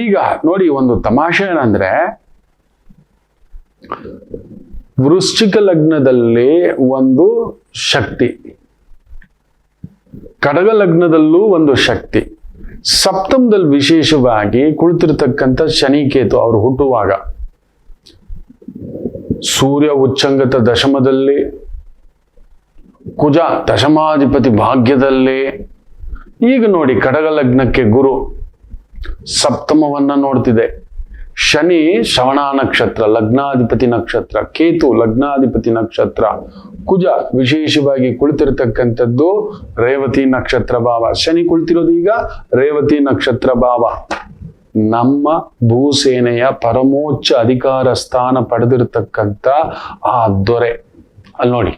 ಈಗ ನೋಡಿ, ಒಂದು ತಮಾಷೆ ಏನಂದ್ರೆ, ವೃಶ್ಚಿಕ ಲಗ್ನದಲ್ಲಿ ಒಂದು ಶಕ್ತಿ, ಕಡಗ ಲಗ್ನದಲ್ಲೂ ಒಂದು ಶಕ್ತಿ, ಸಪ್ತಮದಲ್ಲಿ ವಿಶೇಷವಾಗಿ ಕುಳಿತಿರ್ತಕ್ಕಂಥ ಶನಿಕೇತು ಅವರು ಹುಟ್ಟುವಾಗ, ಸೂರ್ಯ ಉಚ್ಚಂಗತ ದಶಮದಲ್ಲಿ, ಕುಜ ದಶಮಾಧಿಪತಿ ಭಾಗ್ಯದಲ್ಲಿ. ಈಗ ನೋಡಿ, ಕಡಗ ಲಗ್ನಕ್ಕೆ ಗುರು ಸಪ್ತಮವನ್ನ ನೋಡ್ತಿದೆ, ಶನಿ ಶ್ರವಣ ನಕ್ಷತ್ರ ಲಗ್ನಾಧಿಪತಿ ನಕ್ಷತ್ರ, ಕೇತು ಲಗ್ನಾಧಿಪತಿ ನಕ್ಷತ್ರ, ಕುಜ ವಿಶೇಷವಾಗಿ ಕುಳಿತಿರತಕ್ಕಂಥದ್ದು ರೇವತಿ ನಕ್ಷತ್ರ ಭಾವ. ಶನಿ ಕುಳಿತಿರೋದು ಈಗ ರೇವತಿ ನಕ್ಷತ್ರ ಭಾವ. ನಮ್ಮ ಭೂಸೇನೆಯ ಪರಮೋಚ್ಚ ಅಧಿಕಾರ ಸ್ಥಾನ ಪಡೆದಿರತಕ್ಕಂಥ ಆ ದೊರೆ ಅಲ್ಲಿ ನೋಡಿ,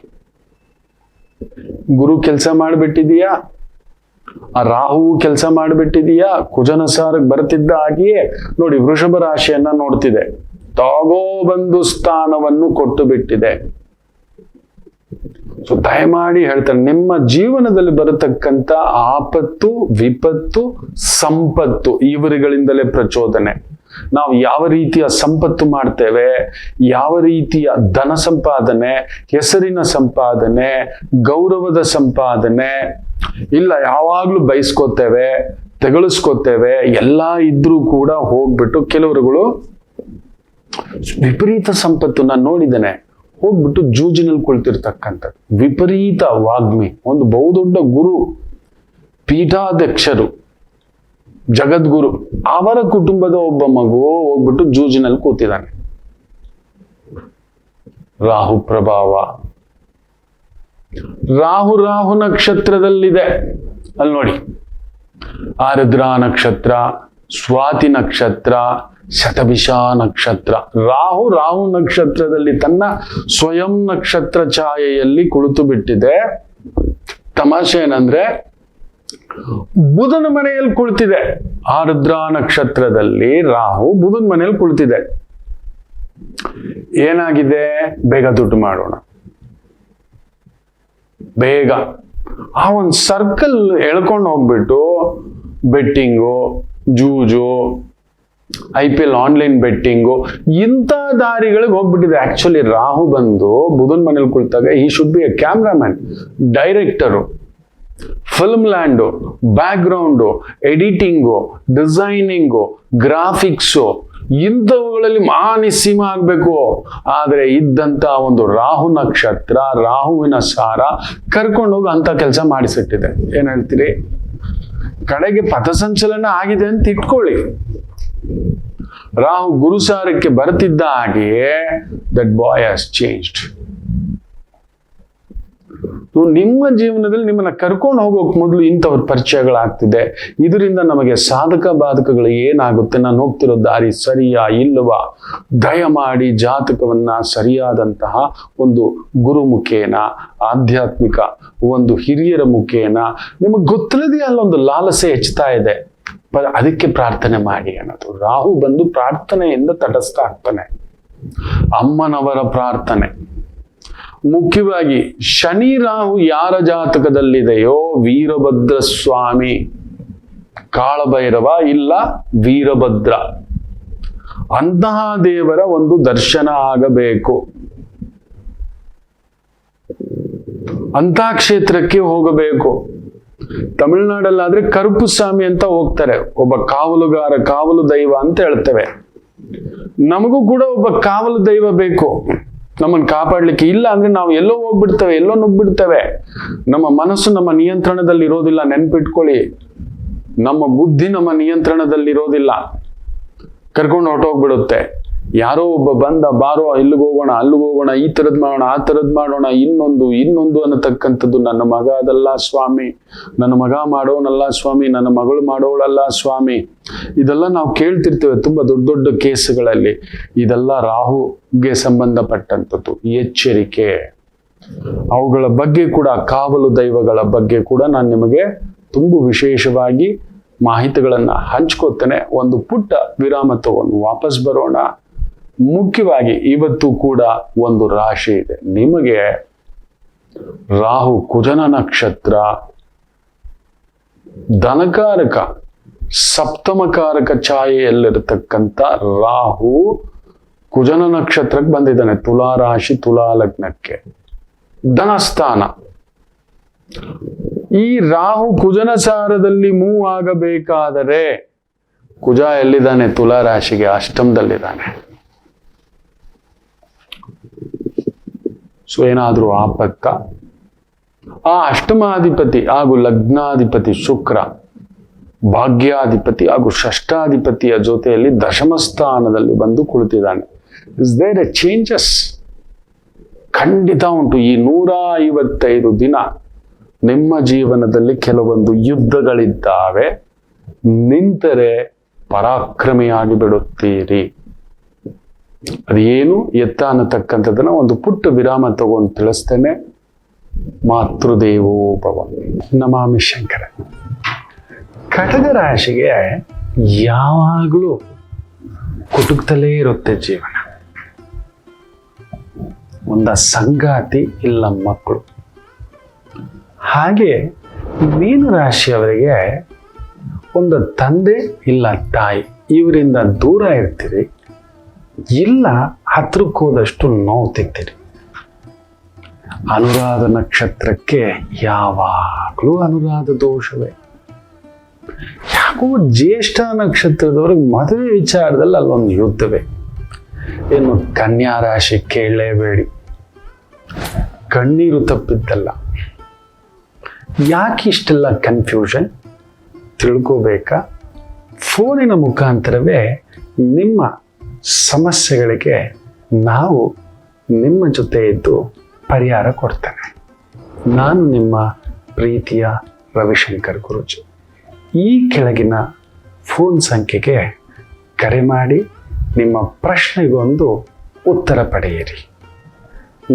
ಗುರು ಕೆಲಸ ಮಾಡಿಬಿಟ್ಟಿದೀಯಾ, ಆ ರಾಹು ಕೆಲಸ ಮಾಡಿಬಿಟ್ಟಿದೀಯಾ, ಕುಜನ ಸಾರಕ್ಕೆ ಬರ್ತಿದ್ದ ಹಾಗೆಯೇ ನೋಡಿ ವೃಷಭ ರಾಶಿಯನ್ನ ನೋಡ್ತಿದೆ, ತಗೋಬಂದು ಸ್ಥಾನವನ್ನು ಕೊಟ್ಟು ಬಿಟ್ಟಿದೆ. ಸೊ ದಯಮಾಡಿ ಹೇಳ್ತಾರೆ, ನಿಮ್ಮ ಜೀವನದಲ್ಲಿ ಬರತಕ್ಕಂತ ಆಪತ್ತು, ವಿಪತ್ತು, ಸಂಪತ್ತು ಇವರುಗಳಿಂದಲೇ ಪ್ರಚೋದನೆ. ನಾವು ಯಾವ ರೀತಿಯ ಸಂಪತ್ತು ಮಾಡ್ತೇವೆ, ಯಾವ ರೀತಿಯ ಧನ ಸಂಪಾದನೆ, ಹೆಸರಿನ ಸಂಪಾದನೆ, ಗೌರವದ ಸಂಪಾದನೆ, ಇಲ್ಲ ಯಾವಾಗ್ಲೂ ಬಯಸ್ಕೋತೇವೆ, ತೆಗಳಿಸ್ಕೋತೇವೆ, ಎಲ್ಲ ಇದ್ರೂ ಕೂಡ ಹೋಗ್ಬಿಟ್ಟು ಕೆಲವರುಗಳು ವಿಪರೀತ ಸಂಪತ್ತು ನಾನು ನೋಡಿದ್ದೇನೆ, ಹೋಗ್ಬಿಟ್ಟು ಜೂಜಿನಲ್ಲಿ ಕುಳಿತಿರ್ತಕ್ಕಂಥದ್ದು. ವಿಪರೀತ ವಾಗ್ಮಿ, ಒಂದು ಬಹುದೊಡ್ಡ ಗುರು, ಪೀಠಾಧ್ಯಕ್ಷರು, ಜಗದ್ಗುರು, ಅವರ ಕುಟುಂಬದ ಒಬ್ಬ ಮಗು ಹೋಗ್ಬಿಟ್ಟು ಜೂಜಿನಲ್ಲಿ ಕೂತಿದ್ದಾನೆ. ರಾಹು ಪ್ರಭಾವ. ರಾಹು ನಕ್ಷತ್ರದಲ್ಲಿದೆ ಅಲ್ಲಿ ನೋಡಿ, ಆರುದ್ರ ನಕ್ಷತ್ರ, ಸ್ವಾತಿ ನಕ್ಷತ್ರ, ಶತಭಿಷ ನಕ್ಷತ್ರ. ರಾಹು ನಕ್ಷತ್ರದಲ್ಲಿ ತನ್ನ ಸ್ವಯಂ ನಕ್ಷತ್ರ ಛಾಯೆಯಲ್ಲಿ ಕುಳಿತು ಬಿಟ್ಟಿದೆ. ತಮಾಷೆ ಏನಂದ್ರೆ, ಬುಧನ ಮನೆಯಲ್ಲಿ ಕುಳಿತಿದೆ. ಆರುದ್ರ ನಕ್ಷತ್ರದಲ್ಲಿ ರಾಹು ಬುಧನ ಮನೆಯಲ್ಲಿ ಕುಳಿತಿದೆ. ಏನಾಗಿದೆ, ಬೇಗ ದುಡ್ಡು ಮಾಡೋಣ, ಬೇಗ ಆ ಒಂದು ಸರ್ಕಲ್ ಎಳ್ಕೊಂಡು ಹೋಗ್ಬಿಟ್ಟು ಬೆಟ್ಟಿಂಗು, ಜೂಜು, IPL ಆನ್ಲೈನ್ ಬೆಟ್ಟಿಂಗು, ಇಂಥ ದಾರಿಗಳಿಗೆ ಹೋಗ್ಬಿಟ್ಟಿದೆ. ಆಕ್ಚುಲಿ ರಾಹು ಬಂದು ಬುಧನ್ ಮನೇಲಿ ಕುಳಿತಾಗ ಈ should be a cameraman, director, film land, background, editing, designing, graphics, ಇಂಥವುಗಳಲ್ಲಿ ಮಹಾನಿಸ್ಸೀಮ ಆಗ್ಬೇಕು. ಆದ್ರೆ ಇದ್ದಂತ ಒಂದು ರಾಹು ನಕ್ಷತ್ರ, ರಾಹುವಿನ ಸಾರ ಕರ್ಕೊಂಡೋಗಿ ಅಂತ ಕೆಲಸ ಮಾಡಿಸಿಟ್ಟಿದೆ. ಏನ್ ಹೇಳ್ತೀರಿ? ಕಡೆಗೆ ಪಥಸಂಚಲನ ಆಗಿದೆ ಅಂತ ಇಟ್ಕೊಳ್ಳಿ. ರಾಹು ಗುರುಸಾರಕ್ಕೆ ಬರ್ತಿದ್ದ ಹಾಗೆಯೇ ದಟ್ ಬಾಯ್ ಹ್ಯಾಸ್ ಚೇಂಜ್ಡ್. ನಿಮ್ಮ ಜೀವನದಲ್ಲಿ ನಿಮ್ಮನ್ನ ಕರ್ಕೊಂಡು ಹೋಗೋಕ್ ಮೊದಲು ಇಂಥವ್ರ ಪರಿಚಯಗಳಾಗ್ತಿದೆ. ಇದರಿಂದ ನಮಗೆ ಸಾಧಕ ಬಾಧಕಗಳು ಏನಾಗುತ್ತೆ, ನಾನು ಹೋಗ್ತಿರೋ ದಾರಿ ಸರಿಯಾ ಇಲ್ಲವಾ, ದಯಮಾಡಿ ಜಾತಕವನ್ನ ಸರಿಯಾದಂತಹ ಒಂದು ಗುರು ಮುಖೇನ, ಆಧ್ಯಾತ್ಮಿಕ ಒಂದು ಹಿರಿಯರ ಮುಖೇನ, ನಿಮಗೆ ಗೊತ್ತಿಲ್ಲದೆ ಅಲ್ಲೊಂದು ಲಾಲಸೆ ಹೆಚ್ಚುತ್ತಾ ಇದೆ, ಅದಕ್ಕೆ ಪ್ರಾರ್ಥನೆ ಮಾಡಿ ಅನ್ನೋದು. ರಾಹು ಬಂದು ಪ್ರಾರ್ಥನೆಯಿಂದ ತಟಸ್ಥ ಆಗ್ತಾನೆ. ಅಮ್ಮನವರ ಪ್ರಾರ್ಥನೆ ಮುಖ್ಯವಾಗಿ. ಶನಿ ರಾಹು ಯಾರ ಜಾತಕದಲ್ಲಿದೆಯೋ, ವೀರಭದ್ರ ಸ್ವಾಮಿ ಕಾಳಭೈರವ ಇಲ್ಲ ವೀರಭದ್ರ, ಅಂತಹ ದೇವರ ಒಂದು ದರ್ಶನ ಆಗಬೇಕು. ಅಂತ ಕ್ಷೇತ್ರಕ್ಕೆ ಹೋಗಬೇಕು. ತಮಿಳುನಾಡಲ್ಲಾದ್ರೆ ಕರುಪುಸ್ವಾಮಿ ಅಂತ ಹೋಗ್ತಾರೆ, ಒಬ್ಬ ಕಾವಲುಗಾರ, ಕಾವಲು ದೈವ ಅಂತ ಹೇಳ್ತೇವೆ. ನಮಗೂ ಕೂಡ ಒಬ್ಬ ಕಾವಲು ದೈವ ಬೇಕು ನಮ್ಮನ್ನು ಕಾಪಾಡ್ಲಿಕ್ಕೆ. ಇಲ್ಲ ಅಂದ್ರೆ ನಾವು ಎಲ್ಲೋ ಹೋಗ್ಬಿಡ್ತೇವೆ, ಎಲ್ಲೋ ನುಗ್ಬಿಡ್ತೇವೆ. ನಮ್ಮ ಮನಸ್ಸು ನಮ್ಮ ನಿಯಂತ್ರಣದಲ್ಲಿ ಇರೋದಿಲ್ಲ, ನೆನ್ಪಿಟ್ಕೊಳ್ಳಿ. ನಮ್ಮ ಬುದ್ಧಿ ನಮ್ಮ ನಿಯಂತ್ರಣದಲ್ಲಿ ಇರೋದಿಲ್ಲ, ಕರ್ಕೊಂಡು ಹೊರಟೋಗ್ಬಿಡುತ್ತೆ. ಯಾರೋ ಒಬ್ಬ ಬಂದ, ಬಾರೋ ಇಲ್ಲಿಗೆ ಹೋಗೋಣ, ಅಲ್ಲಿಗೆ ಹೋಗೋಣ, ಈ ತರದ್ ಮಾಡೋಣ, ಆ ತರದ್ ಮಾಡೋಣ, ಇನ್ನೊಂದು ಅನ್ನತಕ್ಕಂಥದ್ದು. ನನ್ನ ಮಗ ಅದಲ್ಲ ಸ್ವಾಮಿ, ನನ್ನ ಮಗ ಮಾಡೋನಲ್ಲ ಸ್ವಾಮಿ, ನನ್ನ ಮಗಳು ಮಾಡೋಳಲ್ಲ ಸ್ವಾಮಿ. ಇದೆಲ್ಲ ನಾವು ಕೇಳ್ತಿರ್ತೇವೆ ತುಂಬಾ ದೊಡ್ಡ ದೊಡ್ಡ ಕೇಸುಗಳಲ್ಲಿ. ಇದೆಲ್ಲ ರಾಹುಗೆ ಸಂಬಂಧಪಟ್ಟಂಥದ್ದು. ಎಚ್ಚರಿಕೆ. ಅವುಗಳ ಬಗ್ಗೆ ಕೂಡ, ಕಾವಲು ದೈವಗಳ ಬಗ್ಗೆ ಕೂಡ ನಾನು ನಿಮಗೆ ತುಂಬಾ ವಿಶೇಷವಾಗಿ ಮಾಹಿತಿಗಳನ್ನ ಹಂಚ್ಕೋತೇನೆ. ಒಂದು ಪುಟ್ಟ ವಿರಾಮ ತಗೊಂಡು ವಾಪಸ್ ಬರೋಣ. ಮುಖ್ಯವಾಗಿ ಇವತ್ತು ಕೂಡ ಒಂದು ರಾಶಿ ಇದೆ ನಿಮಗೆ. ರಾಹು ಕುಜನ ನಕ್ಷತ್ರ, ಧನಕಾರಕ, ಸಪ್ತಮಕಾರಕ ಛಾಯೆಯಲ್ಲಿರತಕ್ಕಂಥ ರಾಹು ಕುಜನ ನಕ್ಷತ್ರಕ್ಕೆ ಬಂದಿದ್ದಾನೆ. ತುಲಾ ರಾಶಿ, ತುಲಾ ಲಗ್ನಕ್ಕೆ, ಧನಸ್ಥಾನ. ಈ ರಾಹು ಕುಜನ ಸಾರದಲ್ಲಿ ಮೂವ್ ಆಗಬೇಕಾದರೆ ಕುಜ ಎಲ್ಲಿದ್ದಾನೆ? ತುಲಾ ರಾಶಿಗೆ ಅಷ್ಟಮದಲ್ಲಿದ್ದಾನೆ. ಸೊ ಏನಾದ್ರೂ ಆಪತ್ತ, ಆ ಅಷ್ಟಮಾಧಿಪತಿ ಹಾಗೂ ಲಗ್ನಾಧಿಪತಿ ಶುಕ್ರ, ಭಾಗ್ಯಾಧಿಪತಿ ಹಾಗೂ ಷಷ್ಠಾಧಿಪತಿಯ ಜೊತೆಯಲ್ಲಿ ದಶಮ ಸ್ಥಾನದಲ್ಲಿ ಬಂದು ಕುಳಿತಿದ್ದಾನೆ. Is there a changes? ಖಂಡಿತ ಉಂಟು. ಈ 155 ದಿನ ನಿಮ್ಮ ಜೀವನದಲ್ಲಿ ಕೆಲವೊಂದು ಯುದ್ಧಗಳಿದ್ದಾವೆ. ನಿಂತರೆ ಪರಾಕ್ರಮಿಯಾಗಿ ಬಿಡುತ್ತೀರಿ. ಅದೇನು ಎತ್ತ ಅನ್ನತಕ್ಕಂಥದ್ದನ್ನ ಒಂದು ಪುಟ್ಟ ವಿರಾಮ ತಗೊಂಡು ತಿಳಿಸ್ತೇನೆ. ಮಾತೃದೇವೋ ಭವ. ನಮಾಮಿ ಶಂಕರ. ಕಟಕ ರಾಶಿಗೆ ಯಾವಾಗಲೂ ಕುಟುಕ್ತಲೇ ಇರುತ್ತೆ ಜೀವನ. ಒಂದ ಸಂಗಾತಿ ಇಲ್ಲ ಮಕ್ಕಳು. ಹಾಗೆ ಮೀನು ರಾಶಿಯವರಿಗೆ ಒಂದು ತಂದೆ ಇಲ್ಲ ತಾಯಿ, ಇವರಿಂದ ದೂರ ಇರ್ತೀರಿ, ಇಲ್ಲ ಹತ್ರಕ್ಕೆ ಹೋದಷ್ಟು ನೋವು ತಿಂತೀರಿ. ಅನುರಾಧ ನಕ್ಷತ್ರಕ್ಕೆ ಯಾವಾಗಲೂ ಅನುರಾಧ ದೋಷವೇ. ಯಾಕೋ ಜ್ಯೇಷ್ಠ ನಕ್ಷತ್ರದವ್ರಿಗೆ ಮದುವೆ ವಿಚಾರದಲ್ಲಿ ಅಲ್ಲೊಂದು ಯುದ್ಧವೇ. ಇನ್ನು ಕನ್ಯಾ ರಾಶಿ ಕೇಳಲೇಬೇಡಿ, ಕಣ್ಣೀರು ತಪ್ಪಿದ್ದಲ್ಲ. ಯಾಕೆ ಇಷ್ಟೆಲ್ಲ ಕನ್ಫ್ಯೂಷನ್ ತಿಳ್ಕೋಬೇಕಾ? ಫೋನಿನ ಮುಖಾಂತರವೇ ನಿಮ್ಮ ಸಮಸ್ಯೆಗಳಿಗೆ ನಾವು ನಿಮ್ಮ ಜೊತೆ ಇದ್ದು ಪರಿಹಾರ ಕೊಡ್ತೇನೆ. ನಾನು ನಿಮ್ಮ ಪ್ರೀತಿಯ ರವಿಶಂಕರ್ ಗುರೂಜಿ. ಈ ಕೆಳಗಿನ ಫೋನ್ ಸಂಖ್ಯೆಗೆ ಕರೆ ಮಾಡಿ ನಿಮ್ಮ ಪ್ರಶ್ನೆಗೊಂದು ಉತ್ತರ ಪಡೆಯಿರಿ.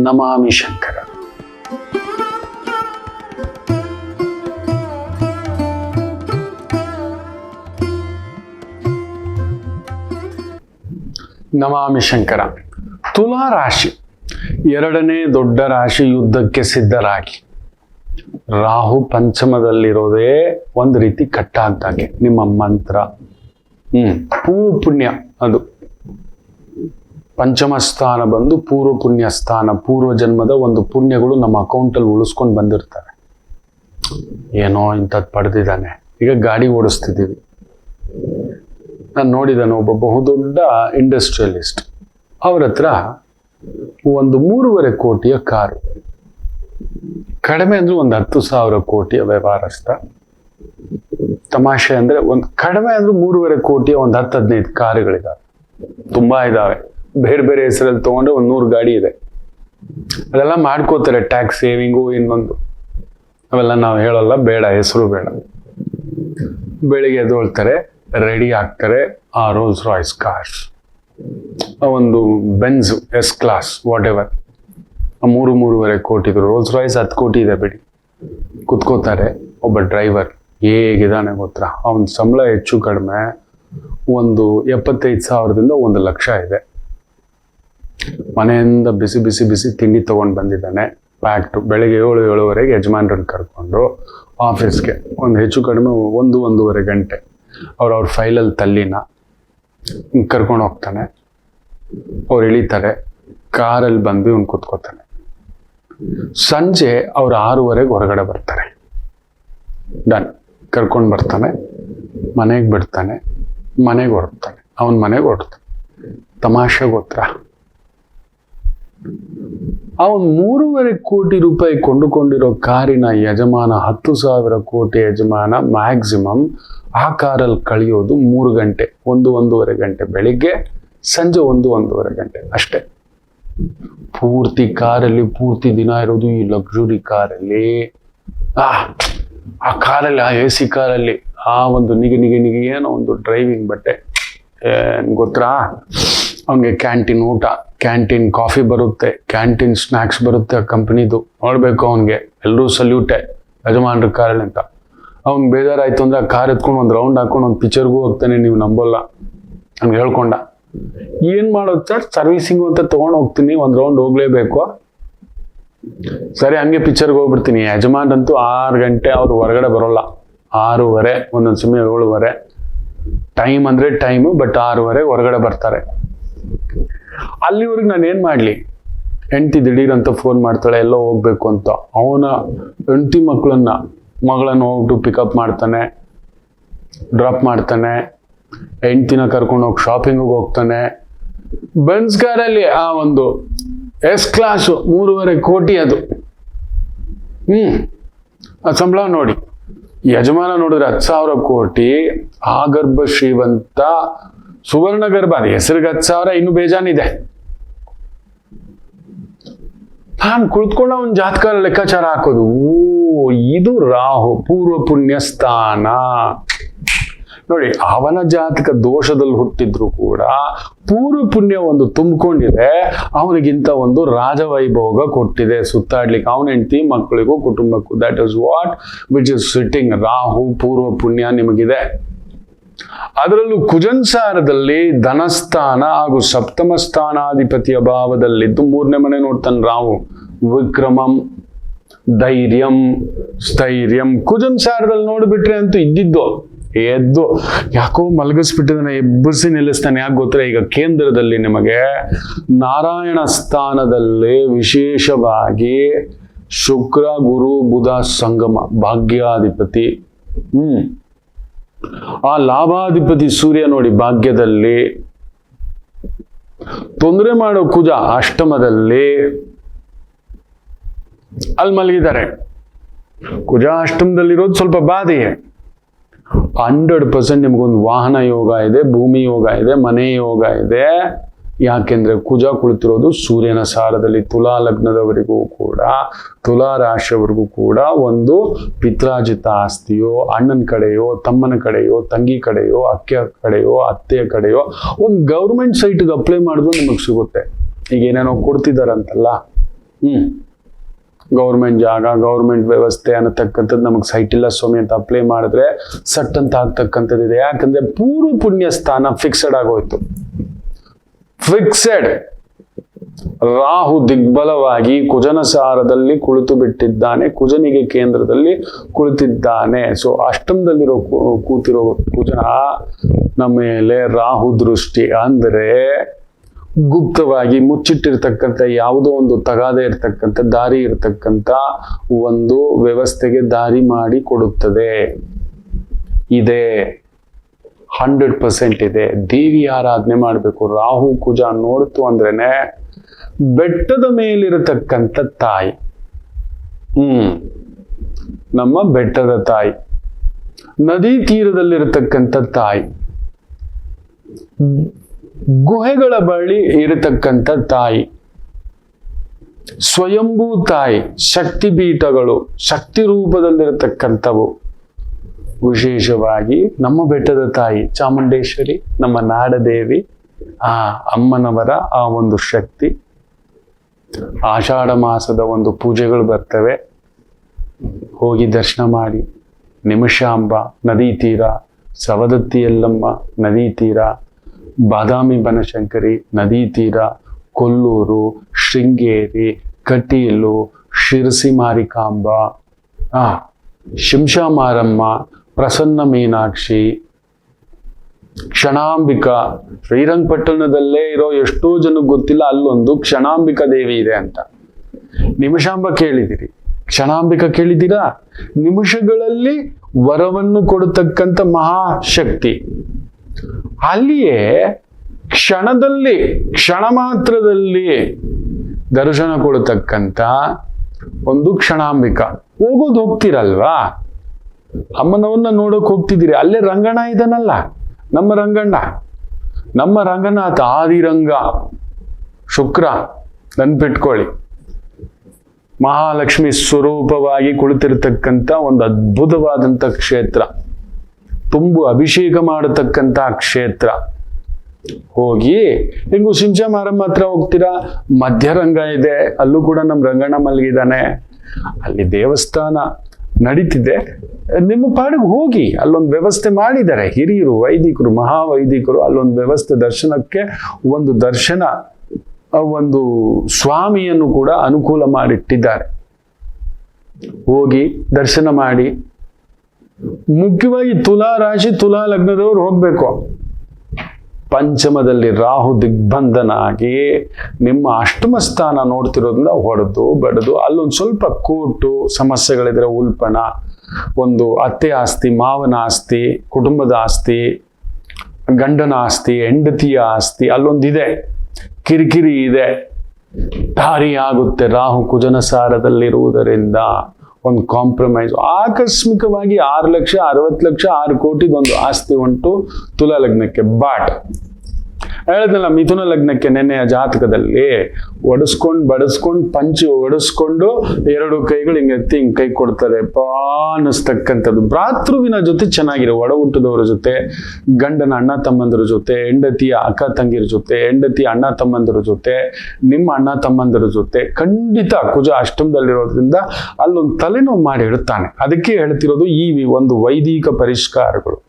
ನಮಾಮಿ ಶಂಕರ. ನಮಾಮಿ ಶಂಕರ. ತುಲಾ ರಾಶಿ, ಎರಡನೇ ದೊಡ್ಡ ರಾಶಿ. ಯುದ್ಧಕ್ಕೆ ಸಿದ್ಧರಾಗಿ. ರಾಹು ಪಂಚಮದಲ್ಲಿರೋದೇ ಒಂದು ರೀತಿ ಕಟ್ಟಾಗ್ದಾಗೆ. ನಿಮ್ಮ ಮಂತ್ರ ಪೂರ್ವ ಪುಣ್ಯ, ಅದು ಪಂಚಮ ಸ್ಥಾನ ಬಂದು ಪೂರ್ವ ಪುಣ್ಯ ಸ್ಥಾನ. ಪೂರ್ವ ಜನ್ಮದ ಒಂದು ಪುಣ್ಯಗಳು ನಮ್ಮ ಅಕೌಂಟಲ್ಲಿ ಉಳಿಸ್ಕೊಂಡು ಬಂದಿರ್ತವೆ. ಏನೋ ಇಂಥದ್ದು ಪಡೆದಿದ್ದಾನೆ. ಈಗ ಗಾಡಿ ಓಡಿಸ್ತಿದ್ದೀವಿ. ನಾನು ನೋಡಿದ್ದಾನೆ ಒಬ್ಬ ಬಹುದೊಡ್ಡ ಇಂಡಸ್ಟ್ರಿಯಲಿಸ್ಟ್. ಅವ್ರ ಹತ್ರ ಒಂದು 3.5 ಕೋಟಿಯ ಕಾರು, ಕಡಿಮೆ ಅಂದ್ರೆ ಒಂದು 10,000 ಕೋಟಿಯ ವ್ಯವಹಾರಸ್ಥ. ತಮಾಷೆ ಅಂದ್ರೆ ಒಂದು ಕಡಿಮೆ ಅಂದ್ರೆ 3.5 ಕೋಟಿಯ ಒಂದು 10-15 ಕಾರುಗಳಿದಾವೆ. ತುಂಬಾ ಇದಾವೆ. ಬೇರೆ ಬೇರೆ ಹೆಸರಲ್ಲಿ ತಗೊಂಡ್ರೆ ಒಂದು 100 ಗಾಡಿ ಇದೆ. ಅದೆಲ್ಲ ಮಾಡ್ಕೋತಾರೆ, ಟ್ಯಾಕ್ಸ್ ಸೇವಿಂಗು ಇನ್ನೊಂದು. ಅವೆಲ್ಲ ನಾವು ಹೇಳಲ್ಲ, ಬೇಡ, ಹೆಸರು ಬೇಡ. ಬೆಳಿಗ್ಗೆ ಎದ್ದೊಳ್ತಾರೆ, ರೆಡಿ ಆಗ್ತಾರೆ. ಆ ರೋಲ್ಸ್ ರಾಯ್ಸ್ ಕಾರ್ಸ್, ಒಂದು Benz S class, whatever, 3.5 crore. Rolls Royce 10 ಕೋಟಿ ಇದೆ ಬಿಡಿ. ಕುತ್ಕೋತಾರೆ. ಒಬ್ಬ ಡ್ರೈವರ್ ಹೇಗಿದ್ದಾನೆ ಗೊತ್ತಾ? ಅವನ ಸಂಬಳ ಹೆಚ್ಚು ಕಡಿಮೆ ಒಂದು 75,000ದಿಂದ 1 ಲಕ್ಷ ಇದೆ. ಮನೆಯಿಂದ ಬಿಸಿ ಬಿಸಿ ಬಿಸಿ ತಿಂಡಿ ತಗೊಂಡು ಬಂದಿದ್ದಾನೆ, ಪ್ಯಾಕ್ಟು. ಬೆಳಗ್ಗೆ 7-7:30 ಯಜಮಾನ್ರನ್ನ ಕರ್ಕೊಂಡು ಆಫೀಸ್ಗೆ ಒಂದು ಹೆಚ್ಚು ಕಡಿಮೆ 1-1.5 ಗಂಟೆ ಅವ್ರ ಫೈಲಲ್ಲಿ ತಲ್ಲಿನ ಕರ್ಕೊಂಡು ಹೋಗ್ತಾನೆ. ಅವ್ರು ಇಳಿತಾರೆ, ಕಾರಲ್ಲಿ ಬಂದು ಇವ್ನು ಕೂತ್ಕೋತಾನೆ. ಸಂಜೆ ಅವ್ರು 6:30 ಹೊರಗಡೆ ಬರ್ತಾರೆ. ಡನ್. ಕರ್ಕೊಂಡು ಬರ್ತಾನೆ, ಮನೆಗೆ ಬಿಡ್ತಾನೆ, ಮನೆಗೆ ಹೊರಡ್ತಾನೆ. ಅವನ ಮನೆಗೆ ಹೊರಡ್ತಾನೆ. ತಮಾಷೆ ಗೊತ್ತಾ, ಅವನ್ 3.5 ಕೋಟಿ ರೂಪಾಯಿ ಕೊಂಡುಕೊಂಡಿರೋ ಕಾರಿನ ಯಜಮಾನ, 10,000 ಕೋಟಿ ಯಜಮಾನ ಮ್ಯಾಕ್ಸಿಮಮ್ ಆ ಕಾರಲ್ಲಿ ಕಳೆಯೋದು 3 ಗಂಟೆ, 1-1.5 ಗಂಟೆ, ಬೆಳಿಗ್ಗೆ ಸಂಜೆ 1-1.5 ಗಂಟೆ ಅಷ್ಟೇ. ಪೂರ್ತಿ ಕಾರಲ್ಲಿ ಪೂರ್ತಿ ದಿನ ಇರೋದು ಈ ಲಕ್ಸುರಿ ಕಾರಲ್ಲಿ. ಆ ಕಾರಲ್ಲಿ, ಆ AC ಕಾರಲ್ಲಿ ಆ ಒಂದು ನಿಗಿ ಏನೋ ಒಂದು ಡ್ರೈವಿಂಗ್ ಬಟ್ಟೆ ಗೊತ್ತಾ. ಅವನಿಗೆ ಕ್ಯಾಂಟೀನ್ ಊಟ, ಕ್ಯಾಂಟೀನ್ ಕಾಫಿ ಬರುತ್ತೆ, ಕ್ಯಾಂಟೀನ್ ಸ್ನ್ಯಾಕ್ಸ್ ಬರುತ್ತೆ ಆ ಕಂಪ್ನಿದು. ನೋಡ್ಬೇಕು ಅವನಿಗೆ, ಎಲ್ಲರೂ ಸಲ್ಯೂಟೆ ಯಜಮಾನ್ರ ಕಾರಲ್ಲಿ ಅಂತ. ಅವ್ನಿಗೆ ಬೇಜಾರಾಯ್ತು ಅಂದ್ರೆ ಆ ಕಾರ್ ಎತ್ಕೊಂಡು ಒಂದು ರೌಂಡ್ ಹಾಕೊಂಡು ಒಂದು ಪಿಕ್ಚರ್ಗೂ ಹೋಗ್ತಾನೆ. ನೀವು ನಂಬಲ್ಲ, ಹಂಗೆ ಹೇಳ್ಕೊಂಡ. ಏನ್ ಮಾಡೋದು ಸರ್, ಸರ್ವಿಸಿಂಗು ಅಂತ ತಗೊಂಡು ಹೋಗ್ತೀನಿ, ಒಂದು ರೌಂಡ್ ಹೋಗ್ಲೇಬೇಕು. ಸರಿ, ಹಂಗೆ ಪಿಕ್ಚರ್ಗೆ ಹೋಗ್ಬಿಡ್ತೀನಿ. ಯಜಮಾನ್ರಂತೂ 6 ಗಂಟೆ ಅವ್ರು ಹೊರಗಡೆ ಬರೋಲ್ಲ. 6:30, ಒಂದೊಂದು ಸಮಯ 7:30. ಟೈಮ್ ಅಂದ್ರೆ ಟೈಮು, ಬಟ್ 6:30 ಹೊರಗಡೆ ಬರ್ತಾರೆ. ಅಲ್ಲಿವರೆಗೆ ನಾನು ಏನ್ ಮಾಡ್ಲಿ? ಹೆಂಡತಿ ದಿಢೀರಂತ ಫೋನ್ ಮಾಡ್ತಾಳೆ ಎಲ್ಲೋ ಹೋಗ್ಬೇಕು ಅಂತ. ಅವನ ಹೆಂಡತಿ ಮಗಳನ್ನ ಹೋಗ್ಬಿಟ್ಟು ಪಿಕಪ್ ಮಾಡ್ತಾನೆ, ಡ್ರಾಪ್ ಮಾಡ್ತಾನೆ. ಹೆಂಡತಿನ ಕರ್ಕೊಂಡು ಹೋಗಿ ಶಾಪಿಂಗಿಗೆ ಹೋಗ್ತಾನೆ. ಬೆನ್ಸ್ ಕಾರಲ್ಲಿ ಆ ಒಂದು S ಕ್ಲಾಸು 3.5 ಕೋಟಿ ಅದು. ಆ ಸಂಬಳ ನೋಡಿ. ಯಜಮಾನ ನೋಡಿದ್ರೆ 10,000 ಕೋಟಿ. ಆ ಗರ್ಭ ಶ್ರೀವಂತ, ಸುವರ್ಣ ಗರ್ಭ. ಅದು ಹೆಸರಿಗೆ 10,000, ಇನ್ನು ಬೇಜಾನಿದೆ. ನಾನು ಕುಳಿತುಕೊಂಡು ಅವನ ಜಾತಕ ಲೆಕ್ಕಾಚಾರ ಹಾಕೋದು. ಇದು ರಾಹು ಪೂರ್ವ ಪುಣ್ಯ ಸ್ಥಾನ. ನೋಡಿ, ಅವನ ಜಾತಕ ದೋಷದಲ್ಲಿ ಹುಟ್ಟಿದ್ರು ಕೂಡ ಪೂರ್ವ ಪುಣ್ಯ ಒಂದು ತುಂಬಿಕೊಂಡಿದೆ. ಅವನಿಗಿಂತ ಒಂದು ರಾಜವೈಭೋಗ ಕೊಟ್ಟಿದೆ ಸುತ್ತಾಡ್ಲಿಕ್ಕೆ, ಅವನ ಹೆಂಡತಿ ಮಕ್ಕಳಿಗೂ ಕುಟುಂಬಕ್ಕೂ. That is what which is sitting. Rahu ಪೂರ್ವ ಪುಣ್ಯ ನಿಮಗಿದೆ. ಅದರಲ್ಲೂ ಕುಜನ್ ಸಾರದಲ್ಲಿ ಧನಸ್ಥಾನ ಹಾಗೂ ಸಪ್ತಮ ಸ್ಥಾನಾಧಿಪತಿಯ ಭಾವದಲ್ಲಿದ್ದು 3ನೇ ಮನೆ ನೋಡ್ತಾನೆ ರಾಹು. ವಿಕ್ರಮಂ, ಧೈರ್ಯಂ, ಸ್ಥೈರ್ಯಂ. ಕುಜನ್ ಸಾರದಲ್ಲಿ ನೋಡ್ಬಿಟ್ರೆ ಅಂತೂ ಇದ್ದಿದ್ದು ಎದ್ದು ಯಾಕೋ ಮಲಗಿಸ್ಬಿಟ್ಟಿದ್ದಾನೆ, ಎಬ್ಬರಿಸಿ ನಿಲ್ಲಿಸ್ತಾನೆ. ಯಾಕೆ ಗೊತ್ತಾ? ಈಗ ಕೇಂದ್ರದಲ್ಲಿ ನಿಮಗೆ ನಾರಾಯಣ ಸ್ಥಾನದಲ್ಲಿ ವಿಶೇಷವಾಗಿ ಶುಕ್ರ ಗುರು ಬುಧ ಸಂಗಮ, ಭಾಗ್ಯಾಧಿಪತಿ. ಆ ಲಾಭಾಧಿಪತಿ ಸೂರ್ಯ ನೋಡಿ ಭಾಗ್ಯದಲ್ಲಿ, ತೊಂದರೆ ಮಾಡೋ ಕುಜ ಅಷ್ಟಮದಲ್ಲಿ ಅಲ್ಲಿ ಮಲಗಿದ್ದಾರೆ. ಕುಜ ಅಷ್ಟಮದಲ್ಲಿರೋದು ಸ್ವಲ್ಪ ಬಾಧೆಯೇ. 100% ನಿಮಗೊಂದು ವಾಹನ ಯೋಗ ಇದೆ, ಭೂಮಿ ಯೋಗ ಇದೆ, ಮನೆ ಯೋಗ ಇದೆ. ಯಾಕೆಂದ್ರೆ ಕುಜ ಕುಳಿತಿರೋದು ಸೂರ್ಯನ ಸಾರದಲ್ಲಿ. ತುಲಾ ಲಗ್ನದವರಿಗೂ ಕೂಡ, ತುಲಾ ರಾಶಿಯವರಿಗೂ ಕೂಡ ಒಂದು ಪಿತ್ರಾಜಿತ ಆಸ್ತಿಯೋ, ಅಣ್ಣನ ಕಡೆಯೋ, ತಮ್ಮನ ಕಡೆಯೋ, ತಂಗಿ ಕಡೆಯೋ, ಅಕ್ಕ ಕಡೆಯೋ, ಅತ್ತೆಯ ಕಡೆಯೋ ಒಂದು ಗೌರ್ಮೆಂಟ್ ಸೈಟ್ಗೆ ಅಪ್ಲೈ ಮಾಡಿದ್ರು ನಿಮಗೆ ಸಿಗುತ್ತೆ. ಈಗ ಏನೇನೋ ಕೊಡ್ತಿದಾರಂತಲ್ಲ, ಗೌರ್ಮೆಂಟ್ ಜಾಗ, ಗೌರ್ಮೆಂಟ್ ವ್ಯವಸ್ಥೆ ಅನ್ನತಕ್ಕಂಥದ್ದು ನಮಗೆ ಸೈಟ್ ಇಲ್ಲ ಸ್ವಾಮಿ ಅಂತ ಅಪ್ಲೈ ಮಾಡಿದ್ರೆ ಸಟ್ ಅಂತ ಆಗ್ತಕ್ಕಂಥದ್ದಿದೆ. ಯಾಕಂದ್ರೆ ಪೂರ್ವ ಪುಣ್ಯ ಸ್ಥಾನ ಫಿಕ್ಸೆಡ್ ಆಗೋಯ್ತು. ಫಿಕ್ಸೆಡ್. ರಾಹು ದಿಗ್ಬಲವಾಗಿ ಕುಜನ ಸಾರದಲ್ಲಿ ಕುಳಿತು ಬಿಟ್ಟಿದ್ದಾನೆ, ಕುಜನಿಗೆ ಕೇಂದ್ರದಲ್ಲಿ ಕುಳಿತಿದ್ದಾನೆ. ಸೊ ಅಷ್ಟಮದಲ್ಲಿರೋ ಕೂತಿರೋ ಕುಜ ನಮ್ಮ ಮೇಲೆ ರಾಹು ದೃಷ್ಟಿ ಅಂದ್ರೆ ಗುಪ್ತವಾಗಿ ಮುಚ್ಚಿಟ್ಟಿರ್ತಕ್ಕಂಥ ಯಾವುದೋ ಒಂದು ತಗಾದೆ ಇರ್ತಕ್ಕಂಥ ದಾರಿ ಇರ್ತಕ್ಕಂಥ ಒಂದು ವ್ಯವಸ್ಥೆಗೆ ದಾರಿ ಮಾಡಿ ಕೊಡುತ್ತದೆ. ಇದೆ, 100% ಇದೆ. ದೇವಿ ಆರಾಧನೆ ಮಾಡಬೇಕು. ರಾಹು ಕುಜ ನೋಡ್ತು ಅಂದ್ರೇನೆ ಬೆಟ್ಟದ ಮೇಲಿರತಕ್ಕಂಥ ತಾಯಿ, ನಮ್ಮ ಬೆಟ್ಟದ ತಾಯಿ, ನದಿ ತೀರದಲ್ಲಿರತಕ್ಕಂಥ ತಾಯಿ, ಗುಹೆಗಳ ಬಳಿ ಇರತಕ್ಕಂಥ ತಾಯಿ, ಸ್ವಯಂಭೂ ತಾಯಿ, ಶಕ್ತಿ ಪೀಠಗಳು, ಶಕ್ತಿ ರೂಪದಲ್ಲಿರತಕ್ಕಂಥವು. ವಿಶೇಷವಾಗಿ ನಮ್ಮ ಬೆಟ್ಟದ ತಾಯಿ ಚಾಮುಂಡೇಶ್ವರಿ, ನಮ್ಮ ನಾಡದೇವಿ, ಆ ಅಮ್ಮನವರ ಆ ಒಂದು ಶಕ್ತಿ. ಆಷಾಢ ಮಾಸದ ಒಂದು ಪೂಜೆಗಳು ಬರ್ತವೆ, ಹೋಗಿ ದರ್ಶನ ಮಾಡಿ. ನಿಮಿಷಾಂಬ ನದಿ ತೀರ, ಸವದತ್ತಿ ಯಲ್ಲಮ್ಮ ನದಿ ತೀರ, ಬಾದಾಮಿ ಬನಶಂಕರಿ ನದಿ ತೀರ, ಕೊಲ್ಲೂರು, ಶೃಂಗೇರಿ, ಕಟೀಲು, ಶಿರಸಿ ಮಾರಿಕಾಂಬ, ಶಿಂಷಾ ಮಾರಮ್ಮ, ಪ್ರಸನ್ನ ಮೀನಾಕ್ಷಿ, ಕ್ಷಣಾಂಬಿಕಾ, ಶ್ರೀರಂಗಪಟ್ಟಣದಲ್ಲೇ ಇರೋ ಎಷ್ಟೋ ಜನಕ್ಕೆ ಗೊತ್ತಿಲ್ಲ, ಅಲ್ಲೊಂದು ಕ್ಷಣಾಂಬಿಕಾ ದೇವಿ ಇದೆ ಅಂತ. ನಿಮಿಷಾಂಬ ಕೇಳಿದಿರಿ, ಕ್ಷಣಾಂಬಿಕಾ ಕೇಳಿದ್ದೀರಾ? ನಿಮಿಷಗಳಲ್ಲಿ ವರವನ್ನು ಕೊಡತಕ್ಕಂಥ ಮಹಾಶಕ್ತಿ. ಅಲ್ಲಿಯೇ ಕ್ಷಣದಲ್ಲಿ, ಕ್ಷಣ ಮಾತ್ರದಲ್ಲಿ ದರ್ಶನ ಕೊಡತಕ್ಕಂಥ ಒಂದು ಕ್ಷಣಾಂಬಿಕಾ. ಹೋಗ್ತೀರಲ್ವಾ, ಅಮ್ಮನವನ್ನ ನೋಡೋಕೆ ಹೋಗ್ತಿದ್ದೀರಿ, ಅಲ್ಲೇ ರಂಗಣ್ಣ ಇದನ್ನಲ್ಲ, ನಮ್ಮ ರಂಗನಾಥ ಆದಿರಂಗ ಶುಕ್ರ, ನೆನ್ಪಿಟ್ಕೊಳ್ಳಿ. ಮಹಾಲಕ್ಷ್ಮಿ ಸ್ವರೂಪವಾಗಿ ಕುಳಿತಿರ್ತಕ್ಕಂಥ ಒಂದು ಅದ್ಭುತವಾದಂಥ ಕ್ಷೇತ್ರ, ತುಂಬು ಅಭಿಷೇಕ ಮಾಡತಕ್ಕಂಥ ಕ್ಷೇತ್ರ. ಹೋಗಿ ಹೆಂಗು ಶಿಂಚ ಮಾರಮ್ಮ ಹತ್ರ ಹೋಗ್ತೀರಾ, ಮಧ್ಯರಂಗ ಇದೆ, ಅಲ್ಲೂ ಕೂಡ ನಮ್ಮ ರಂಗಣ್ಣ ಮಲಗಿದ್ದಾನೆ. ಅಲ್ಲಿ ದೇವಸ್ಥಾನ ನಡೀತಿದೆ, ನಿಮ್ಮ ಪಾಡಿಗೆ ಹೋಗಿ, ಅಲ್ಲೊಂದು ವ್ಯವಸ್ಥೆ ಮಾಡಿದ್ದಾರೆ ಹಿರಿಯರು, ವೈದಿಕರು, ಮಹಾವೈದಿಕರು. ಅಲ್ಲೊಂದು ವ್ಯವಸ್ಥೆ, ದರ್ಶನಕ್ಕೆ ಒಂದು ದರ್ಶನ, ಒಂದು ಸ್ವಾಮಿಯನ್ನು ಕೂಡ ಅನುಕೂಲ ಮಾಡಿಟ್ಟಿದ್ದಾರೆ. ಹೋಗಿ ದರ್ಶನ ಮಾಡಿ. ಮುಖ್ಯವಾಗಿ ತುಲಾ ರಾಶಿ, ತುಲಾ ಲಗ್ನದವ್ರು ಹೋಗ್ಬೇಕು. ಪಂಚಮದಲ್ಲಿ ರಾಹು ದಿಗ್ಬಂಧನ ಆಗಿ ನಿಮ್ಮ ಅಷ್ಟಮ ಸ್ಥಾನ ನೋಡ್ತಿರೋದ್ರಿಂದ ಹೊಡೆದು ಬಡದು ಅಲ್ಲೊಂದು ಸ್ವಲ್ಪ ಕೋಟು ಸಮಸ್ಯೆಗಳಿದ್ರೆ, ಉಲ್ಪಣ, ಒಂದು ಅತ್ತೆ ಆಸ್ತಿ, ಮಾವನ ಆಸ್ತಿ, ಕುಟುಂಬದ ಆಸ್ತಿ, ಗಂಡನ ಆಸ್ತಿ, ಹೆಂಡತಿಯ ಆಸ್ತಿ, ಅಲ್ಲೊಂದಿದೆ, ಕಿರಿಕಿರಿ ಇದೆ, ದಾರಿ ಆಗುತ್ತೆ. ರಾಹು ಕುಜನ ಸಾರದಲ್ಲಿರುವುದರಿಂದ ಒಂದು ಕಾಂಪ್ರಮೈಸ್. ಆಕಸ್ಮಿಕವಾಗಿ 6 ಲಕ್ಷ 60 ಲಕ್ಷ 6 ಕೋಟಿದೊಂದು ಆಸ್ತಿ ಉಂಟು ತುಲಾ ಲಗ್ನಕ್ಕೆ. ಬಾಟ್ ಹೇಳಿದ್ನಲ್ಲ, ಮಿಥುನ ಲಗ್ನಕ್ಕೆ ನೆನ್ನೆಯ ಜಾತಕದಲ್ಲಿ ಬಡಿಸ್ಕೊಂಡು ಪಂಚಿ ಒಡಿಸ್ಕೊಂಡು 2 ಕೈಗಳು ಹಿಂಗೆತ್ತಿ ಹಿಂಗೆ ಕೈ ಕೊಡ್ತಾರೆ ಅನ್ನಿಸ್ತಕ್ಕಂಥದ್ದು. ಭ್ರಾತೃವಿನ ಜೊತೆ ಚೆನ್ನಾಗಿರೋ, ಒಡ ಹುಟ್ಟಿದವರ ಜೊತೆ, ಗಂಡನ ಅಣ್ಣ ತಮ್ಮಂದಿರ ಜೊತೆ, ಹೆಂಡತಿಯ ಅಕ್ಕ ತಂಗಿರ ಜೊತೆ, ಹೆಂಡತಿಯ ಅಣ್ಣ ತಮ್ಮಂದಿರ ಜೊತೆ, ನಿಮ್ಮ ಅಣ್ಣ ತಮ್ಮಂದಿರ ಜೊತೆ ಖಂಡಿತ ಕುಜ ಅಷ್ಟಮದಲ್ಲಿರೋದ್ರಿಂದ ಅಲ್ಲೊಂದು ತಲೆನೋವು ಮಾಡಿ ಇಡ್ತಾನೆ. ಅದಕ್ಕೆ ಹೇಳ್ತಿರೋದು ಈ ಒಂದು ವೈದಿಕ ಪರಿಷ್ಕಾರಗಳು.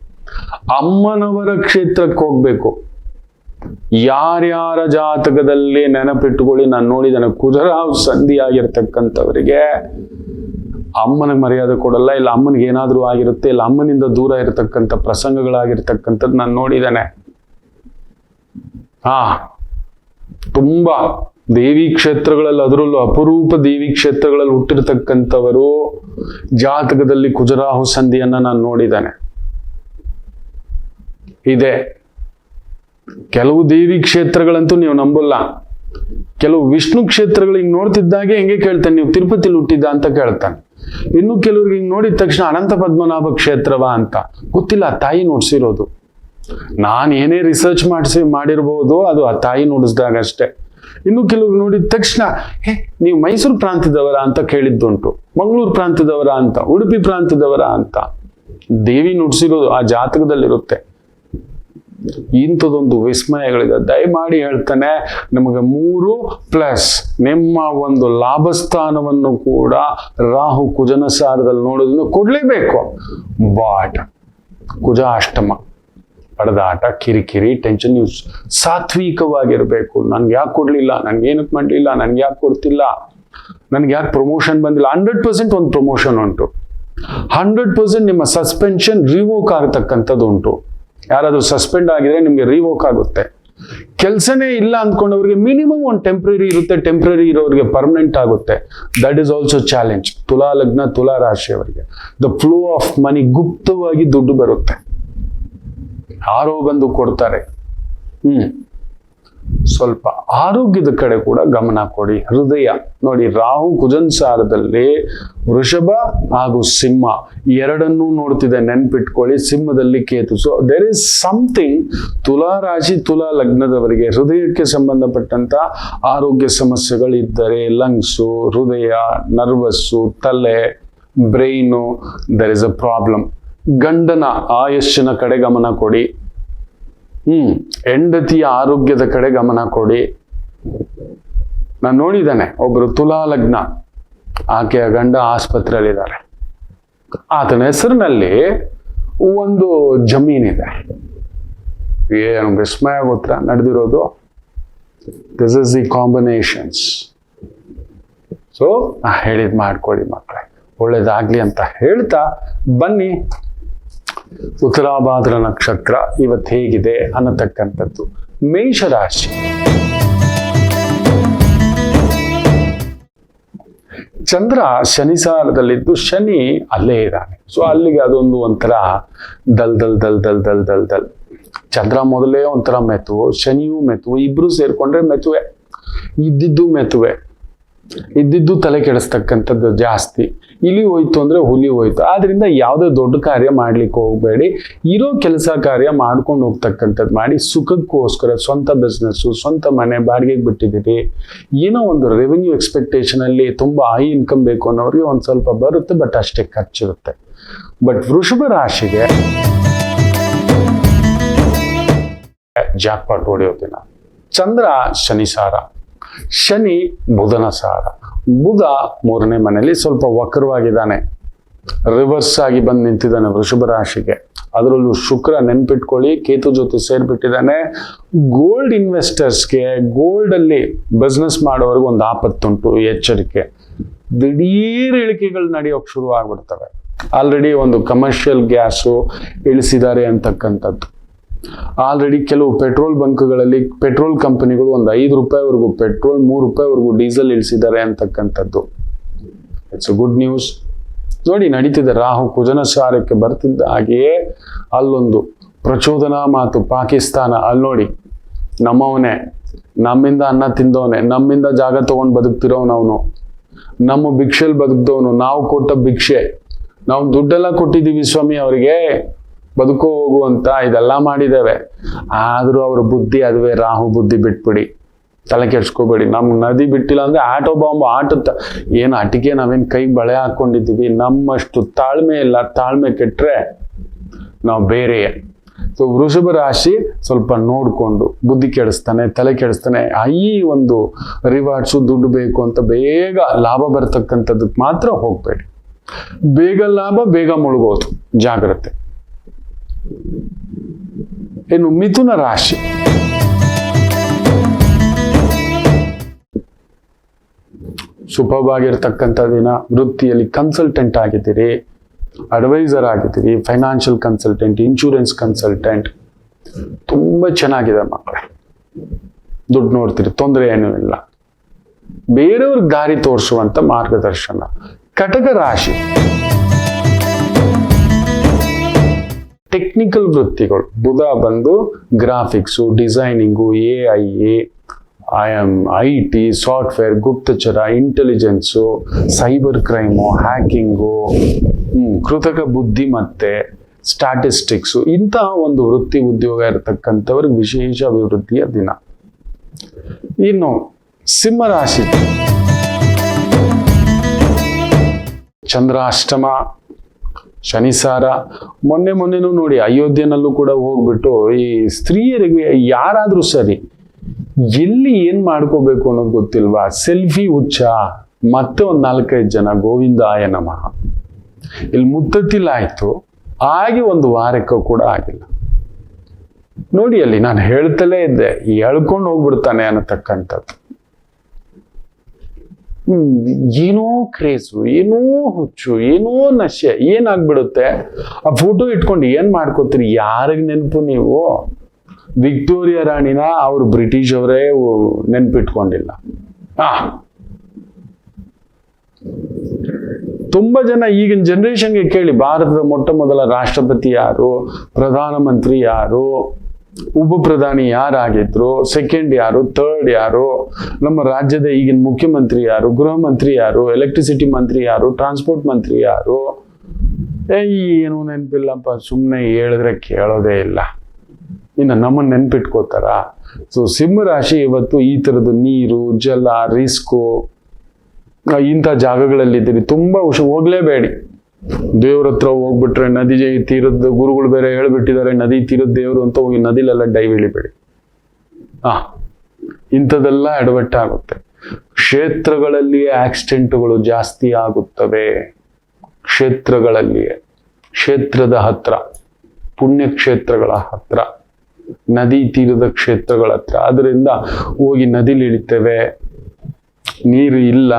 ಅಮ್ಮನವರ ಕ್ಷೇತ್ರಕ್ಕೆ ಹೋಗ್ಬೇಕು. ಯಾರ್ಯಾರ ಜಾತಕದಲ್ಲಿ ನೆನಪಿಟ್ಟುಕೊಳ್ಳಿ, ನಾನು ನೋಡಿದ್ದೇನೆ, ಕುಜರಾವ್ ಸಂಧಿ ಆಗಿರ್ತಕ್ಕಂಥವರಿಗೆ ಅಮ್ಮನಿಗೆ ಮರ್ಯಾದೆ ಕೊಡಲ್ಲ, ಇಲ್ಲ ಅಮ್ಮನಿಗೆ ಏನಾದ್ರೂ ಆಗಿರುತ್ತೆ, ಇಲ್ಲ ಅಮ್ಮನಿಂದ ದೂರ ಇರತಕ್ಕಂಥ ಪ್ರಸಂಗಗಳಾಗಿರ್ತಕ್ಕಂಥದ್ದು ನಾನು ನೋಡಿದ್ದೇನೆ. ತುಂಬಾ ದೇವಿ ಕ್ಷೇತ್ರಗಳಲ್ಲಿ, ಅದರಲ್ಲೂ ಅಪರೂಪ ದೇವಿ ಕ್ಷೇತ್ರಗಳಲ್ಲಿ ಹುಟ್ಟಿರ್ತಕ್ಕಂಥವರು ಜಾತಕದಲ್ಲಿ ಕುಜರಾಹು ಸಂಧಿಯನ್ನ ನಾನು ನೋಡಿದ್ದೇನೆ. ಇದೆ ಕೆಲವು ದೇವಿ ಕ್ಷೇತ್ರಗಳಂತೂ ನೀವು ನಂಬಲ್ಲ. ಕೆಲವು ವಿಷ್ಣು ಕ್ಷೇತ್ರಗಳು ಹಿಂಗ್ ನೋಡ್ತಿದ್ದಾಗೆ ಹೆಂಗೆ ಕೇಳ್ತಾನೆ, ನೀವು ತಿರುಪತಿಲಿ ಹುಟ್ಟಿದ್ದ ಅಂತ ಕೇಳ್ತಾನೆ. ಇನ್ನು ಕೆಲವ್ರಿಗೆ ಹಿಂಗ್ ನೋಡಿದ ತಕ್ಷಣ ಅನಂತ ಪದ್ಮನಾಭ ಕ್ಷೇತ್ರವಾ ಅಂತ ಗೊತ್ತಿಲ್ಲ, ಆ ತಾಯಿ ನುಡ್ಸಿರೋದು. ನಾನು ಏನೇ ರಿಸರ್ಚ್ ಮಾಡಿರ್ಬೋದು, ಅದು ಆ ತಾಯಿ ನುಡಿಸ್ದಾಗ ಅಷ್ಟೇ. ಇನ್ನು ಕೆಲವ್ರು ನೋಡಿದ ತಕ್ಷಣ ನೀವು ಮೈಸೂರು ಪ್ರಾಂತ್ಯದವರ ಅಂತ ಕೇಳಿದ್ದುಂಟು, ಮಂಗಳೂರು ಪ್ರಾಂತ್ಯದವರ ಅಂತ, ಉಡುಪಿ ಪ್ರಾಂತ್ಯದವರ ಅಂತ. ದೇವಿ ನುಡ್ಸಿರೋದು ಆ ಜಾತಕದಲ್ಲಿರುತ್ತೆ. ಇಂಥದೊಂದು ವಿಸ್ಮಯಗಳಿದೆ. ದಯಮಾಡಿ ಹೇಳ್ತಾನೆ, ನಮಗೆ 3+ ನಿಮ್ಮ ಒಂದು ಲಾಭಸ್ಥಾನವನ್ನು ಕೂಡ ರಾಹು ಕುಜನ ಸಾರದಲ್ಲಿ ನೋಡೋದ್ರಿಂದ ಕೊಡ್ಲೇಬೇಕು. ಬಾಟ್ ಕುಜ ಅಷ್ಟಮ, ಪಡೆದಾಟ, ಕಿರಿಕಿರಿ, ಟೆನ್ಷನ್. ನೀವು ಸಾತ್ವಿಕವಾಗಿರ್ಬೇಕು. ನನ್ಗೆ ಯಾಕೆ ಕೊಡ್ಲಿಲ್ಲ, ನನ್ಗೆ ಏನಕ್ಕೆ ಮಾಡಲಿಲ್ಲ, ನನ್ಗೆ ಯಾಕೆ ಕೊಡ್ತಿಲ್ಲ, ನನ್ಗೆ ಯಾಕೆ ಪ್ರಮೋಷನ್ ಬಂದಿಲ್ಲ. 100% ಒಂದು ಪ್ರಮೋಷನ್ ಉಂಟು. 100% ನಿಮ್ಮ ಸಸ್ಪೆನ್ಷನ್ ರಿವೋಕ್ ಆಗತಕ್ಕಂಥದ್ದು ಉಂಟು. ಯಾರಾದ್ರೂ ಸಸ್ಪೆಂಡ್ ಆಗಿದ್ರೆ ನಿಮ್ಗೆ ರಿವೋಕ್ ಆಗುತ್ತೆ. ಕೆಲಸನೇ ಇಲ್ಲ ಅಂದ್ಕೊಂಡವ್ರಿಗೆ ಮಿನಿಮಮ್ ಒಂದು ಟೆಂಪ್ರರಿ ಇರುತ್ತೆ, ಟೆಂಪ್ರರಿ ಇರೋರಿಗೆ ಪರ್ಮನೆಂಟ್ ಆಗುತ್ತೆ. That is also challenge. ತುಲಾ ಲಗ್ನ, ತುಲಾ ರಾಶಿಯವರಿಗೆ ದ ಫ್ಲೋ ಆಫ್ ಮನಿ, ಗುಪ್ತವಾಗಿ ದುಡ್ಡು ಬರುತ್ತೆ, ಯಾರೋ ಬಂದು ಕೊಡ್ತಾರೆ. ಸ್ವಲ್ಪ ಆರೋಗ್ಯದ ಕಡೆ ಕೂಡ ಗಮನ ಕೊಡಿ. ಹೃದಯ ನೋಡಿ, ರಾಹು ಕುಜನ್ ಸಾರದಲ್ಲಿ ವೃಷಭ ಹಾಗೂ ಸಿಂಹ ಎರಡನ್ನೂ ನೋಡ್ತಿದೆ, ನೆನ್ಪಿಟ್ಕೊಳ್ಳಿ. ಸಿಂಹದಲ್ಲಿ Ketu. So there is something. ತುಲಾ ರಾಶಿ, ತುಲಾ ಲಗ್ನದವರಿಗೆ ಹೃದಯಕ್ಕೆ ಸಂಬಂಧಪಟ್ಟಂತ ಆರೋಗ್ಯ ಸಮಸ್ಯೆಗಳಿದ್ದರೆ, ಲಂಗ್ಸು, ಹೃದಯ, ನರ್ವಸ್ಸು, ತಲೆ, brain, there is a problem. ಗಂಡನ ಆಯುಷ್ಯನ ಕಡೆ ಗಮನ ಕೊಡಿ. ಹೆಂಡತಿಯ ಆರೋಗ್ಯದ ಕಡೆ ಗಮನ ಕೊಡಿ. ನಾನು ನೋಡಿದ್ದೇನೆ, ಒಬ್ರು ತುಲಾ ಲಗ್ನ, ಆಕೆಯ ಗಂಡ ಆಸ್ಪತ್ರೆಯಲ್ಲಿದ್ದಾರೆ. ಆತನ ಹೆಸರಿನಲ್ಲಿ ಒಂದು ಜಮೀನಿದೆ. ಏನು ವಿಸ್ಮಯ ಗೊತ್ತಾ ನಡೆದಿರೋದು. This is the combinations. So ಹೇಳಿದ್ ಮಾಡ್ಕೊಳ್ಳಿ ಮಕ್ಕಳೇ, ಒಳ್ಳೇದಾಗ್ಲಿ ಅಂತ ಹೇಳ್ತಾ ಬನ್ನಿ. ಉತ್ತರಾಭಾದ್ರ ನಕ್ಷತ್ರ ಇವತ್ತು ಹೇಗಿದೆ ಅನ್ನತಕ್ಕಂಥದ್ದು. ಮೇಷರಾಶಿ. ಚಂದ್ರ ಶನಿ ಸಾರದಲ್ಲಿದ್ದು ಶನಿ ಅಲ್ಲೇ ಇದ್ದಾನೆ. ಸೊ ಅಲ್ಲಿಗೆ ಅದೊಂದು ಒಂಥರ ದಲ್ ದಲ್ ದಲ್ ದಲ್ ದಲ್ ದಲ್ ದಲ್. ಚಂದ್ರ ಮೊದಲೇ ಒಂಥರ ಮೆತುವು, ಶನಿಯೂ ಮೆತುವು, ಇಬ್ರು ಸೇರ್ಕೊಂಡ್ರೆ ಮೆತುವೆ. ಇದ್ದಿದ್ದು ತಲೆ ಕೆಡಿಸ್ತಕ್ಕಂಥದ್ದು ಜಾಸ್ತಿ. ಇಲಿ ಹೋಯ್ತು ಅಂದ್ರೆ ಹುಲಿ ಹೋಯ್ತು. ಆದ್ರಿಂದ ಯಾವುದೇ ದೊಡ್ಡ ಕಾರ್ಯ ಮಾಡ್ಲಿಕ್ಕೆ ಹೋಗ್ಬೇಡಿ. ಇರೋ ಕೆಲಸ ಕಾರ್ಯ ಮಾಡ್ಕೊಂಡು ಹೋಗ್ತಕ್ಕಂಥದ್ದು ಮಾಡಿ. ಸುಖಕ್ಕೋಸ್ಕರ ಸ್ವಂತ ಬಿಸ್ನೆಸ್, ಸ್ವಂತ ಮನೆ ಬಾಡಿಗೆಗೆ ಬಿಟ್ಟಿದ್ದೀರಿ, ಏನೋ ಒಂದು ರೆವೆನ್ಯೂ ಎಕ್ಸ್ಪೆಕ್ಟೇಷನ್ ಅಲ್ಲಿ ತುಂಬಾ ಹೈ ಇನ್ಕಮ್ ಬೇಕು ಅನ್ನೋರಿಗೆ ಒಂದ್ ಸ್ವಲ್ಪ ಬರುತ್ತೆ, ಬಟ್ ಅಷ್ಟೇ ಖರ್ಚಿರುತ್ತೆ. ಬಟ್ ವೃಷಭ ರಾಶಿಗೆ ಜಾಕ್ಪಾಟ್ ಹೊಡೆಯೋ ದಿನ. ಚಂದ್ರ ಶನಿ ಸಾರ, ಶನಿ ಬುಧನ ಸಾರ. ಬುಧ 3ನೇ ಮನೆಯಲ್ಲಿ ಸ್ವಲ್ಪ ವಕ್ರವಾಗಿದ್ದಾನೆ, ರಿವರ್ಸ್ ಆಗಿ ಬಂದು ನಿಂತಿದ್ದಾನೆ ವೃಷಭ ರಾಶಿಗೆ. ಅದರಲ್ಲೂ ಶುಕ್ರ ನೆನ್ಪಿಟ್ಕೊಳ್ಳಿ ಕೇತು ಜೊತೆ ಸೇರ್ಬಿಟ್ಟಿದ್ದಾನೆ. ಗೋಲ್ಡ್ ಇನ್ವೆಸ್ಟರ್ಸ್ಗೆ, ಗೋಲ್ಡ್ ಅಲ್ಲಿ ಬಿಸ್ನೆಸ್ ಮಾಡೋವರೆಗೆ ಒಂದು ಆಪತ್ತುಂಟು, ಎಚ್ಚರಿಕೆ. ದಿಢೀರ್ ಇಳಿಕೆಗಳು ನಡೆಯೋಕೆ ಶುರು ಆಗ್ಬಿಡ್ತವೆ. ಆಲ್ರೆಡಿ ಒಂದು ಕಮರ್ಷಿಯಲ್ ಗ್ಯಾಸು ಇಳಿಸಿದ್ದಾರೆ ಅಂತಕ್ಕಂಥದ್ದು. ಆಲ್ರೆಡಿ ಕೆಲವು ಪೆಟ್ರೋಲ್ ಬಂಕ್ಗಳಲ್ಲಿ ಪೆಟ್ರೋಲ್ ಕಂಪನಿಗಳು ಒಂದು 5 ರೂಪಾಯಿವರೆಗೂ ಪೆಟ್ರೋಲ್, 3 ರೂಪಾಯಿವರೆಗೂ ಡೀಸೆಲ್ ಇಳಿಸಿದ್ದಾರೆ ಅಂತಕ್ಕಂಥದ್ದು. It's a good news. ನೋಡಿ ನಡೀತಿದೆ. ರಾಹು ಕುಜನ ಸಾರಕ್ಕೆ ಬರ್ತಿದ್ದ ಹಾಗೆಯೇ ಅಲ್ಲೊಂದು ಪ್ರಚೋದನಾ ಮಾತು. ಪಾಕಿಸ್ತಾನ ಅಲ್ಲಿ ನೋಡಿ, ನಮ್ಮವನೇ, ನಮ್ಮಿಂದ ಅನ್ನ ತಿಂದವನೇ, ನಮ್ಮಿಂದ ಜಾಗ ತಗೊಂಡು ಬದುಕ್ತಿರೋನವನು, ನಮ್ಮ ಭಿಕ್ಷೆಲ್ ಬದುಕ್ದವನು, ನಾವು ಕೊಟ್ಟ ಭಿಕ್ಷೆ, ನಾವು ದುಡ್ಡೆಲ್ಲ ಕೊಟ್ಟಿದ್ದೀವಿ ಸ್ವಾಮಿ ಅವರಿಗೆ, ಬದುಕೋ ಹೋಗು ಅಂತ ಇದೆಲ್ಲ ಮಾಡಿದ್ದೇವೆ. ಆದ್ರೂ ಅವ್ರ ಬುದ್ಧಿ ಅದುವೇ, ರಾಹು ಬುದ್ಧಿ ಬಿಟ್ಬಿಡಿ, ತಲೆ ಕೆಡ್ಸ್ಕೋಬೇಡಿ. ನಮ್ ನದಿ ಬಿಟ್ಟಿಲ್ಲ ಅಂದ್ರೆ ಆಟೋ ಬಾಂಬ್ ಆಟುತ್ತ. ಏನು ಅಟಿಕೆ ನಾವೇನ್ ಕೈಗೆ ಬಳೆ ಹಾಕೊಂಡಿದ್ದೀವಿ, ನಮ್ಮಷ್ಟು ತಾಳ್ಮೆ ಇಲ್ಲ. ತಾಳ್ಮೆ ಕೆಟ್ರೆ ನಾವು ಬೇರೆ. ಸೊ ವೃಷಭ ರಾಶಿ ಸ್ವಲ್ಪ ನೋಡ್ಕೊಂಡು, ಬುದ್ಧಿ ಕೆಡಿಸ್ತಾನೆ, ತಲೆ ಕೆಡಿಸ್ತಾನೆ. ಈ ಒಂದು ರಿವಾರ್ಡ್ಸು, ದುಡ್ಡು ಬೇಕು ಅಂತ ಬೇಗ ಲಾಭ ಬರ್ತಕ್ಕಂಥದ್ದಕ್ಕೆ ಮಾತ್ರ ಹೋಗ್ಬೇಡಿ. ಬೇಗ ಲಾಭ, ಬೇಗ ಮುಳುಗೋದು, ಜಾಗ್ರತೆ. ಇನ್ನು ಮಿಥುನ ರಾಶಿ. ಸೂಪರ್ಬ್ ಆಗಿರ್ತಕ್ಕಂಥ ದಿನ. ವೃತ್ತಿಯಲ್ಲಿ ಕನ್ಸಲ್ಟೆಂಟ್ ಆಗಿದ್ದೀರಿ, ಅಡ್ವೈಸರ್ ಆಗಿದ್ದೀರಿ, ಫೈನಾನ್ಷಿಯಲ್ ಕನ್ಸಲ್ಟೆಂಟ್, ಇನ್ಶೂರೆನ್ಸ್ ಕನ್ಸಲ್ಟೆಂಟ್. ತುಂಬಾ ಚೆನ್ನಾಗಿದೆ ಮಕ್ಕಳೇ. ದುಡ್ಡು ನೋಡ್ತೀರಿ, ತೊಂದರೆ ಏನೂ ಇಲ್ಲ. ಬೇರೆಯವ್ರಿಗೆ ದಾರಿ ತೋರಿಸುವಂತ ಮಾರ್ಗದರ್ಶನ. ಕಟಕ ರಾಶಿ. ಟೆಕ್ನಿಕಲ್ ವೃತ್ತಿಗಳು. ಬುಧ ಬಂದು ಗ್ರಾಫಿಕ್ಸು, ಡಿಸೈನಿಂಗು, IT, ಸಾಫ್ಟ್ವೇರ್, ಗುಪ್ತಚರ, ಇಂಟೆಲಿಜೆನ್ಸು, ಸೈಬರ್ ಕ್ರೈಮು, ಹ್ಯಾಕಿಂಗು, ಕೃತಕ ಬುದ್ಧಿಮತ್ತೆ, ಸ್ಟ್ಯಾಟಿಸ್ಟಿಕ್ಸು, ಇಂತಹ ಒಂದು ವೃತ್ತಿ ಉದ್ಯೋಗ ಇರತಕ್ಕಂಥವ್ರಿಗೆ ವಿಶೇಷ ಅಭಿವೃದ್ಧಿಯ ದಿನ. ಇನ್ನು ಸಿಂಹರಾಶಿ. ಚಂದ್ರಾಷ್ಟಮ, ಶನಿಸಾರ. ಮೊನ್ನೆನೂ ನೋಡಿ ಅಯೋಧ್ಯೆನಲ್ಲೂ ಕೂಡ ಹೋಗ್ಬಿಟ್ಟು ಈ ಸ್ತ್ರೀಯರಿಗೆ ಯಾರಾದ್ರೂ ಸರಿ ಎಲ್ಲಿ ಏನ್ ಮಾಡ್ಕೋಬೇಕು ಅನ್ನೋದು ಗೊತ್ತಿಲ್ವಾ, ಸೆಲ್ಫಿ ಹುಚ್ಚ. ಮತ್ತೆ ಒಂದ್ 4-5 ಜನ ಗೋವಿಂದಾಯ ನಮಃ. ಇಲ್ಲಿ ಮುತ್ತತ್ತಿಲಾಯ್ತು, ಆಗಿ ಒಂದು ವಾರಕ್ಕೂ ಕೂಡ ಆಗಿಲ್ಲ. ನೋಡಿ ಅಲ್ಲಿ ನಾನು ಹೇಳ್ತಲೇ ಇದ್ದೆ, ಎಳ್ಕೊಂಡು ಹೋಗ್ಬಿಡ್ತಾನೆ ಅನ್ನತಕ್ಕಂಥದ್ದು. ಏನೋ ಕ್ರೇಜು, ಏನೋ ಹುಚ್ಚು, ಏನೋ ನಶೆ, ಏನಾಗ್ಬಿಡುತ್ತೆ. ಆ ಫೋಟೋ ಇಟ್ಕೊಂಡು ಏನ್ ಮಾಡ್ಕೋತೀರಿ? ಯಾರಿಗ್ ನೆನಪು ನೀವು? ವಿಕ್ಟೋರಿಯಾ ರಾಣಿನ ಅವ್ರು ಬ್ರಿಟಿಷ್ ಅವರೇ ನೆನ್ಪಿಟ್ಕೊಂಡಿಲ್ಲ. ತುಂಬಾ ಜನ ಈಗಿನ ಜನರೇಷನ್ಗೆ ಕೇಳಿ, ಭಾರತದ ಮೊಟ್ಟ ಮೊದಲ ರಾಷ್ಟ್ರಪತಿ ಯಾರು, ಪ್ರಧಾನಮಂತ್ರಿ ಯಾರು, ಉಪ ಪ್ರಧಾನಿ ಯಾರಾಗಿದ್ರು, ಸೆಕೆಂಡ್ ಯಾರು, ಥರ್ಡ್ ಯಾರು, ನಮ್ಮ ರಾಜ್ಯದ ಈಗಿನ ಮುಖ್ಯಮಂತ್ರಿ ಯಾರು, ಗೃಹ ಮಂತ್ರಿ ಯಾರು, ಎಲೆಕ್ಟ್ರಿಸಿಟಿ ಮಂತ್ರಿ ಯಾರು, ಟ್ರಾನ್ಸ್ಪೋರ್ಟ್ ಮಂತ್ರಿ ಯಾರು, ಏನು ನೆನಪಿಲ್ಲಪ್ಪ. ಸುಮ್ಮನೆ ಹೇಳಿದ್ರೆ ಕೇಳೋದೇ ಇಲ್ಲ. ಇನ್ನು ನಮ್ಮನ್ನ ನೆನ್ಪಿಟ್ಕೋತಾರ? ಸೊ ಸಿಂಹರಾಶಿ ಇವತ್ತು ಈ ತರದ ನೀರು, ಜಲ, ರಿಸ್ಕು, ಇಂಥ ಜಾಗಗಳಲ್ಲಿದ್ದೀರಿ. ತುಂಬಾ ಹೋಗ್ಲೇಬೇಡಿ. ದೇವ್ರ ಹತ್ರ ಹೋಗ್ಬಿಟ್ರೆ ನದಿ ತೀರದ ಗುರುಗಳು ಬೇರೆ ಹೇಳ್ಬಿಟ್ಟಿದ್ದಾರೆ, ನದಿ ತೀರದ ದೇವರು ಅಂತ ಹೋಗಿ ನದಿಲೆಲ್ಲ ಡೈವ್ ಇಳಿಬೇಡಿ. ಇಂಥದೆಲ್ಲ ಎಡವಟ್ಟಾಗುತ್ತೆ. ಕ್ಷೇತ್ರಗಳಲ್ಲಿ ಆಕ್ಸಿಡೆಂಟ್ಗಳು ಜಾಸ್ತಿ ಆಗುತ್ತವೆ. ಕ್ಷೇತ್ರಗಳಲ್ಲಿಯೇ, ಕ್ಷೇತ್ರದ ಹತ್ರ, ಪುಣ್ಯಕ್ಷೇತ್ರಗಳ ಹತ್ರ, ನದಿ ತೀರದ ಕ್ಷೇತ್ರಗಳ ಹತ್ರ. ಅದರಿಂದ ಹೋಗಿ ನದಿಲಿ ಇಳಿತೇವೆ, ನೀರು ಇಲ್ಲ,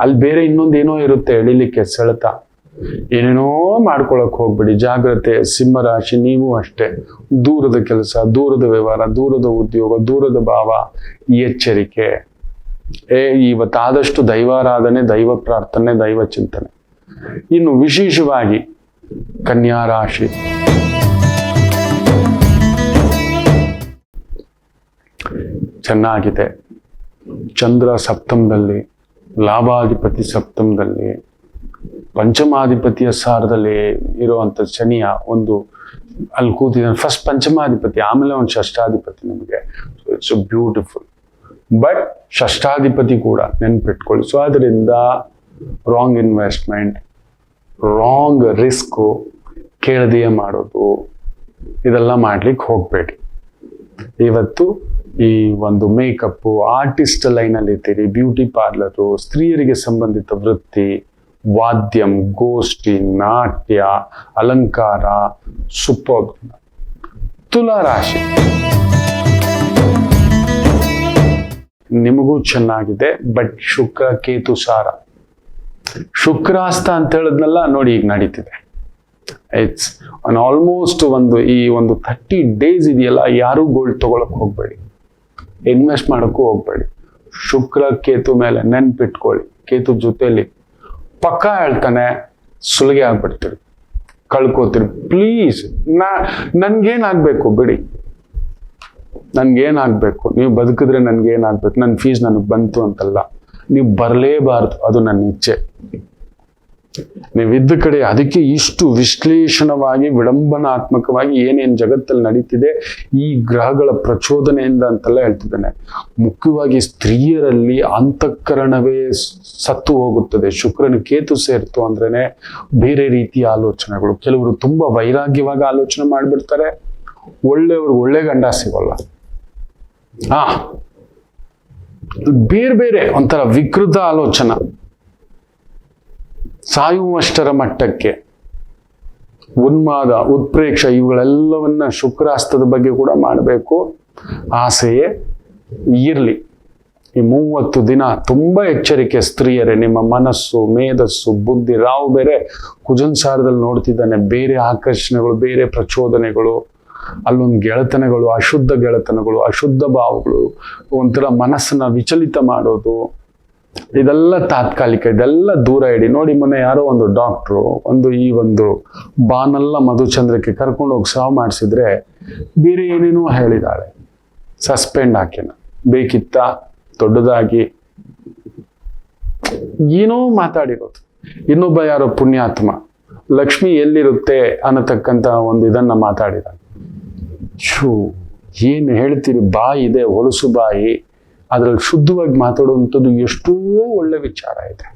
ಅಲ್ಲಿ ಬೇರೆ ಇನ್ನೊಂದೇನೋ ಇರುತ್ತೆ ಎಳಿಲಿಕ್ಕೆ, ಸೆಳೆತ. ಏನೇನೋ ಮಾಡ್ಕೊಳಕ್ ಹೋಗ್ಬೇಡಿ, ಜಾಗ್ರತೆ. ಸಿಂಹರಾಶಿ ನೀವು ಅಷ್ಟೇ. ದೂರದ ಕೆಲಸ, ದೂರದ ವ್ಯವಹಾರ, ದೂರದ ಉದ್ಯೋಗ, ದೂರದ ಭಾವ, ಎಚ್ಚರಿಕೆ. ಇವತ್ತಾದಷ್ಟು ದೈವಾರಾಧನೆ, ದೈವ ಪ್ರಾರ್ಥನೆ, ದೈವ ಚಿಂತನೆ. ಇನ್ನು ವಿಶೇಷವಾಗಿ ಕನ್ಯಾ ರಾಶಿ, ಚೆನ್ನಾಗಿದೆ. ಚಂದ್ರ ಸಪ್ತಮದಲ್ಲಿ, ಲಾಭಾಧಿಪತಿ ಸಪ್ತಮದಲ್ಲಿ, ಪಂಚಮಾಧಿಪತಿಯ ಸಾರದಲ್ಲಿ ಇರುವಂತ ಶನಿಯ ಒಂದು ಅಲ್ಲಿ ಕೂತಿದ್ದಾನೆ. ಫಸ್ಟ್ ಪಂಚಮಾಧಿಪತಿ, ಆಮೇಲೆ ಒಂದು ಷಷ್ಠಾಧಿಪತಿ ನಿಮಗೆ. It's beautiful. ಬಟ್ ಷಷ್ಠಾಧಿಪತಿ ಕೂಡ ನೆನ್ಪಿಟ್ಕೊಳ್ಳಿ. ಸೊ ಅದರಿಂದ ರಾಂಗ್ ಇನ್ವೆಸ್ಟ್ಮೆಂಟ್, ರಾಂಗ್ ರಿಸ್ಕು, ಕೇಳದೆಯೇ ಮಾಡೋದು, ಇದೆಲ್ಲ ಮಾಡ್ಲಿಕ್ಕೆ ಹೋಗ್ಬೇಡಿ. ಇವತ್ತು ಈ ಒಂದು ಮೇಕಪ್, ಆರ್ಟಿಸ್ಟ್ ಲೈನಲ್ಲಿ ಇರ್ತೀರಿ, ಬ್ಯೂಟಿ ಪಾರ್ಲರು, ಸ್ತ್ರೀಯರಿಗೆ ಸಂಬಂಧಿತ ವೃತ್ತಿ, ವಾದ್ಯಂ, ಗೋಷ್ಠಿ, ನಾಟ್ಯ, ಅಲಂಕಾರ, ಸೂಪರ್. ತುಲಾ ರಾಶಿ ನಿಮಗೂ ಚೆನ್ನಾಗಿದೆ. ಬಟ್ ಶುಕ್ರ ಕೇತು ಸಾರ, ಶುಕ್ರಾಸ್ತ ಅಂತ ಹೇಳಿದ್ನಲ್ಲ ನೋಡಿ, ಈಗ ನಡೀತಿದೆ. ಇಟ್ಸ್ ಆಲ್ಮೋಸ್ಟ್ ಈ ಒಂದು 30 days ಇದೆಯಲ್ಲ, ಯಾರು ಗೋಲ್ಡ್ ತಗೊಳಕ್ ಹೋಗ್ಬೇಡಿ, ಇನ್ವೆಸ್ಟ್ ಮಾಡಕ್ಕೂ ಹೋಗ್ಬೇಡಿ. ಶುಕ್ರ ಕೇತು ಮೇಲೆ ನೆನ್ಪಿಟ್ಕೊಳ್ಳಿ. ಕೇತು ಜೊತೆಲಿ ಪಕ್ಕ ಹೇಳ್ತಾನೆ, ಸುಲಿಗೆ ಆಗ್ಬಿಡ್ತೀರಿ, ಕಳ್ಕೋತೀರಿ. ಪ್ಲೀಸ್, ನನ್ಗೇನಾಗ್ಬೇಕು ಬಿಡಿ, ನನ್ಗೇನಾಗ್ಬೇಕು, ನೀವು ಬದುಕಿದ್ರೆ ನನ್ಗೇನಾಗ್ಬೇಕು, ನನ್ನ ಫೀಸ್ ನನಗೆ ಬಂತು ಅಂತಲ್ಲ, ನೀವು ಬರಲೇಬಾರ್ದು, ಅದು ನನ್ನ ಇಚ್ಛೆ. ನೀವಿದ್ದ ಕಡೆ ಅದಕ್ಕೆ ಇಷ್ಟು ವಿಶ್ಲೇಷಣವಾಗಿ, ವಿಡಂಬನಾತ್ಮಕವಾಗಿ ಏನೇನು ಜಗತ್ತಲ್ಲಿ ನಡೀತಿದೆ ಈ ಗ್ರಹಗಳ ಪ್ರಚೋದನೆಯಿಂದ ಅಂತೆಲ್ಲ ಹೇಳ್ತಿದ್ದಾನೆ. ಮುಖ್ಯವಾಗಿ ಸ್ತ್ರೀಯರಲ್ಲಿ ಅಂತಃಕರಣವೇ ಸತ್ತು ಹೋಗುತ್ತದೆ. ಶುಕ್ರನ ಕೇತು ಸೇರ್ತು ಅಂದ್ರೇನೆ ಬೇರೆ ರೀತಿಯ ಆಲೋಚನೆಗಳು. ಕೆಲವರು ತುಂಬಾ ವೈರಾಗ್ಯವಾಗಿ ಆಲೋಚನೆ ಮಾಡ್ಬಿಡ್ತಾರೆ, ಒಳ್ಳೆಯವ್ರಿಗೆ ಒಳ್ಳೆ ಗಂಡ ಸಿಗೋಲ್ಲ. ಬೇರೆ ಬೇರೆ ಒಂಥರ ವಿಕೃತ ಆಲೋಚನಾ, ಸಾಯುವಷ್ಟರ ಮಟ್ಟಕ್ಕೆ ಉನ್ಮಾದ, ಉತ್ಪ್ರೇಕ್ಷ, ಇವುಗಳೆಲ್ಲವನ್ನ ಶುಕ್ರಾಸ್ತದ ಬಗ್ಗೆ ಕೂಡ ಮಾಡಬೇಕು. ಆಸೆಯೇ ಇರ್ಲಿ. ಈ 30 ದಿನ ತುಂಬಾ ಎಚ್ಚರಿಕೆ ಸ್ತ್ರೀಯರೇ. ನಿಮ್ಮ ಮನಸ್ಸು, ಮೇಧಸ್ಸು, ಬುದ್ಧಿ, ರಾವು ಬೇರೆ ಕುಜನ್ ಸಾರದಲ್ಲಿ ನೋಡ್ತಿದ್ದಾನೆ. ಬೇರೆ ಆಕರ್ಷಣೆಗಳು, ಬೇರೆ ಪ್ರಚೋದನೆಗಳು, ಅಲ್ಲೊಂದು ಗೆಳೆತನಗಳು, ಅಶುದ್ಧ ಗೆಳೆತನಗಳು, ಅಶುದ್ಧ ಭಾವಗಳು, ಒಂಥರ ಮನಸ್ಸನ್ನ ವಿಚಲಿತ ಮಾಡೋದು, ಇದೆಲ್ಲ ತಾತ್ಕಾಲಿಕ. ಇದೆಲ್ಲ ದೂರ ಇಡಿ. ನೋಡಿ, ಮೊನ್ನೆ ಯಾರೋ ಒಂದು ಡಾಕ್ಟ್ರು ಈ ಒಂದು ಬಾನಲ್ಲ ಮಧುಚಂದ್ರಕ್ಕೆ ಕರ್ಕೊಂಡು ಹೋಗಿ ಸಾವು ಮಾಡಿಸಿದ್ರೆ ಬೇರೆ ಏನೇನೋ ಹೇಳಿದಾಳೆ. ಸಸ್ಪೆಂಡ್ ಹಾಕಿನ ಬೇಕಿತ್ತ, ದೊಡ್ಡದಾಗಿ ಏನೋ ಮಾತಾಡಿರೋದು. ಇನ್ನೊಬ್ಬ ಯಾರೋ ಪುಣ್ಯಾತ್ಮ ಲಕ್ಷ್ಮಿ ಎಲ್ಲಿರುತ್ತೆ ಅನ್ನತಕ್ಕಂತ ಒಂದು ಇದನ್ನ ಮಾತಾಡಿದ. ಏನು ಹೇಳ್ತೀರಿ, ಬಾಯಿ ಇದೆ, ಹೊಲಸು ಬಾಯಿ, ಅದ್ರಲ್ಲಿ ಶುದ್ಧವಾಗಿ ಮಾತಾಡುವಂಥದ್ದು ಎಷ್ಟೋ ಒಳ್ಳೆ ವಿಚಾರ ಇದೆ.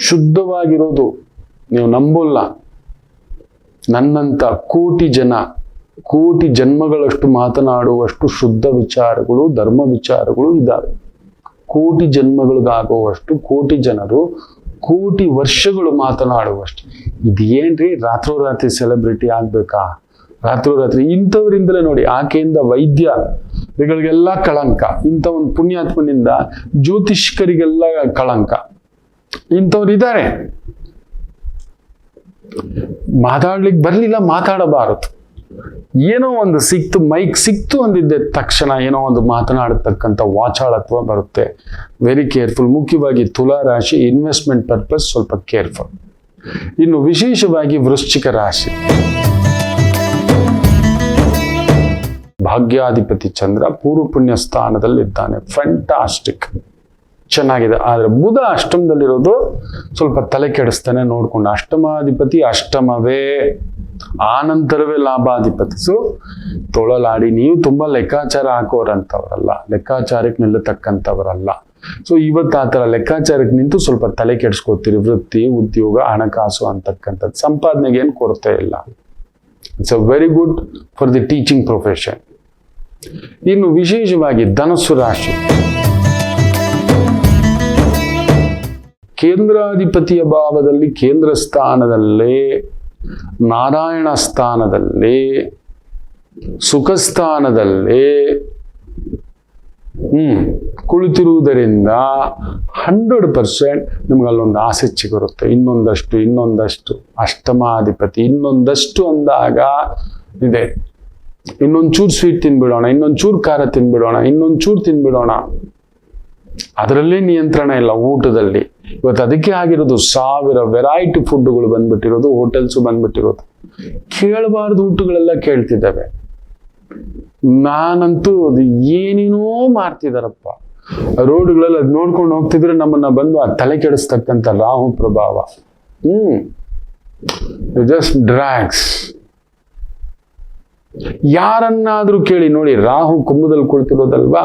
ಶುದ್ಧವಾಗಿರೋದು ನೀವು ನಂಬೋಲ್ಲ. ನನ್ನಂತ ಕೋಟಿ ಜನ್ಮಗಳಷ್ಟು ಮಾತನಾಡುವಷ್ಟು ಶುದ್ಧ ವಿಚಾರಗಳು, ಧರ್ಮ ವಿಚಾರಗಳು ಇದ್ದಾವೆ. ಕೋಟಿ ಜನ್ಮಗಳಿಗಾಗುವಷ್ಟು, ಕೋಟಿ ಜನರು ಕೋಟಿ ವರ್ಷಗಳು ಮಾತನಾಡುವಷ್ಟು. ಇದೇನ್ರಿ ರಾತ್ರೋರಾತ್ರಿ ಸೆಲೆಬ್ರಿಟಿ ಆಗ್ಬೇಕಾ? ರಾತ್ರೋರಾತ್ರಿ ಇಂಥವರಿಂದಲೇ ನೋಡಿ, ಆಕೆಯಿಂದ ವೈದ್ಯಗಳಿಗೆಲ್ಲ ಕಳಂಕ, ಇಂಥ ಒಂದು ಪುಣ್ಯಾತ್ಮನಿಂದ ಜ್ಯೋತಿಷ್ಕರಿಗೆಲ್ಲ ಕಳಂಕ. ಇಂಥವ್ರು ಇದ್ದಾರೆ. ಮಾತಾಡ್ಲಿಕ್ಕೆ ಬರ್ಲಿಲ್ಲ, ಮಾತಾಡಬಾರದು. ಏನೋ ಒಂದು ಸಿಕ್ತು, ಮೈಕ್ ಸಿಕ್ತು ಅಂದಿದ್ದ ತಕ್ಷಣ ಏನೋ ಒಂದು ಮಾತನಾಡತಕ್ಕಂಥ ವಾಚಾಳತ್ವ ಬರುತ್ತೆ. Very careful. ಮುಖ್ಯವಾಗಿ ತುಲಾ ರಾಶಿ ಇನ್ವೆಸ್ಟ್ಮೆಂಟ್ ಪರ್ಪಸ್ ಸ್ವಲ್ಪ ಕೇರ್ಫುಲ್. ಇನ್ನು ವಿಶೇಷವಾಗಿ ವೃಶ್ಚಿಕ ರಾಶಿ, ಭಾಗ್ಯಾಧಿಪತಿ ಚಂದ್ರ ಪೂರ್ವ ಪುಣ್ಯ ಸ್ಥಾನದಲ್ಲಿದ್ದಾನೆ. ಫ್ಯಾಂಟಾಸ್ಟಿಕ್, ಚೆನ್ನಾಗಿದೆ. ಆದ್ರೆ ಬುಧ ಅಷ್ಟಮದಲ್ಲಿರೋದು ಸ್ವಲ್ಪ ತಲೆ ಕೆಡಿಸ್ತಾನೆ, ನೋಡ್ಕೊಂಡು. ಅಷ್ಟಮಾಧಿಪತಿ ಅಷ್ಟಮವೇ, ಆನಂತರವೇ ಲಾಭಾಧಿಪತಿ. ಸೊ ತೊಳಲಾಡಿ. ನೀವು ತುಂಬಾ ಲೆಕ್ಕಾಚಾರ ಹಾಕೋರಂಥವ್ರಲ್ಲ, ಲೆಕ್ಕಾಚಾರಕ್ಕೆ ನಿಲ್ಲತಕ್ಕಂಥವ್ರಲ್ಲ. ಸೊ ಇವತ್ತು ಆ ಥರ ಲೆಕ್ಕಾಚಾರಕ್ಕೆ ನಿಂತು ಸ್ವಲ್ಪ ತಲೆ ಕೆಡಿಸ್ಕೋತೀರಿ. ವೃತ್ತಿ, ಉದ್ಯೋಗ, ಹಣಕಾಸು ಅಂತಕ್ಕಂಥದ್ದು. ಸಂಪಾದನೆಗೆ ಏನು ಕೊರತೆ ಇಲ್ಲ. It's a very good for the teaching profession. ಇನ್ನು ವಿಶೇಷವಾಗಿ ಧನಸ್ಸು ರಾಶಿ, ಕೇಂದ್ರಾಧಿಪತಿಯ ಭಾವದಲ್ಲಿ, ಕೇಂದ್ರ ಸ್ಥಾನದಲ್ಲಿ, ನಾರಾಯಣ ಸ್ಥಾನದಲ್ಲಿ, ಸುಖ ಸ್ಥಾನದಲ್ಲಿ ಕುಳಿತಿರುವುದರಿಂದ 100% ನಿಮ್ಗೆ ಅಲ್ಲೊಂದು ಆಸೆ ಚಿಗುರುತ್ತೆ. ಇನ್ನೊಂದಷ್ಟು ಅಷ್ಟಮಾಧಿಪತಿ ಇನ್ನೊಂದಷ್ಟು ಅಂದಾಗ ಇದೆ, ಇನ್ನೊಂಚೂರು ಸ್ವೀಟ್ ತಿನ್ಬಿಡೋಣ, ಇನ್ನೊಂಚೂರು ಖಾರ ತಿನ್ಬಿಡೋಣ, ಇನ್ನೊಂಚೂರು ತಿನ್ಬಿಡೋಣ. ಅದರಲ್ಲೇ ನಿಯಂತ್ರಣ ಇಲ್ಲ ಊಟದಲ್ಲಿ. ಇವತ್ತು ಅದಕ್ಕೆ ಆಗಿರೋದು 1000 ವೆರೈಟಿ ಫುಡ್ಗಳು ಬಂದ್ಬಿಟ್ಟಿರೋದು, ಹೋಟೆಲ್ಸ್ ಬಂದ್ಬಿಟ್ಟಿರೋದು. ಕೇಳಬಾರ್ದು ಊಟಗಳೆಲ್ಲ ಕೇಳ್ತಿದ್ದಾವೆ. ನಾನಂತೂ ಅದು ಏನೇನೋ ಮಾಡ್ತಿದಾರಪ್ಪ ರೋಡ್ಗಳಲ್ಲಿ. ಅದ್ ನೋಡ್ಕೊಂಡು ಹೋಗ್ತಿದ್ರೆ ನಮ್ಮನ್ನ ಬಂದು ಆ ತಲೆ ಕೆಡಿಸ್ತಕ್ಕಂಥ ರಾಹು ಪ್ರಭಾವ. ಜಸ್ಟ್ ಡ್ರಾಗ್ಸ್. ಯಾರನ್ನಾದ್ರೂ ಕೇಳಿ ನೋಡಿ, ರಾಹು ಕುಂಭದಲ್ಲಿ ಕುಳಿತಿರೋದಲ್ವಾ,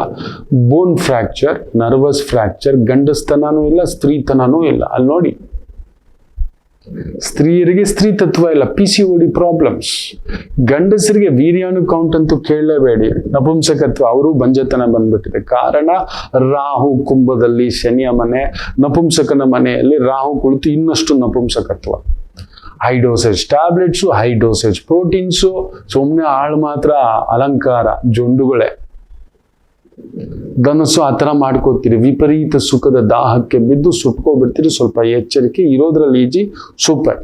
ಬೋನ್ ಫ್ರಾಕ್ಚರ್, ನರ್ವಸ್ ಫ್ರಾಕ್ಚರ್, ಗಂಡಸ್ತನೂ ಇಲ್ಲ, ಸ್ತ್ರೀತನೂ ಇಲ್ಲ. ಅಲ್ಲಿ ನೋಡಿ, ಸ್ತ್ರೀಯರಿಗೆ ಸ್ತ್ರೀ ತತ್ವ ಇಲ್ಲ, PCOD ಪ್ರಾಬ್ಲಮ್ಸ್. ಗಂಡಸರಿಗೆ ವೀರ್ಯಾಣು ಕೌಂಟ್ ಅಂತೂ ಕೇಳಲೇಬೇಡಿ, ನಪುಂಸಕತ್ವ, ಅವರು ಬಂಜತನ ಬಂದ್ಬಿಟ್ಟಿದೆ. ಕಾರಣ ರಾಹು ಕುಂಭದಲ್ಲಿ, ಶನಿಯ ಮನೆ, ನಪುಂಸಕನ ಮನೆಯಲ್ಲಿ ರಾಹು ಕುಳಿತು ಇನ್ನಷ್ಟು ನಪುಂಸಕತ್ವ. High dosage tablets, high dosage proteins, ಸುಮ್ಮನೆ ಆಳು ಮಾತ್ರ ಅಲಂಕಾರ, ಜೊಂಡುಗಳೇ. ಧನಸ್ಸು ಆ ಥರ ಮಾಡ್ಕೋತೀರಿ, ವಿಪರೀತ ಸುಖದ ದಾಹಕ್ಕೆ ಬಿದ್ದು ಸುಟ್ಕೋಬಿಡ್ತೀರಿ. ಸ್ವಲ್ಪ ಎಚ್ಚರಿಕೆ ಇರೋದ್ರಲ್ಲಿ ಈಜಿ, ಸೂಪರ್.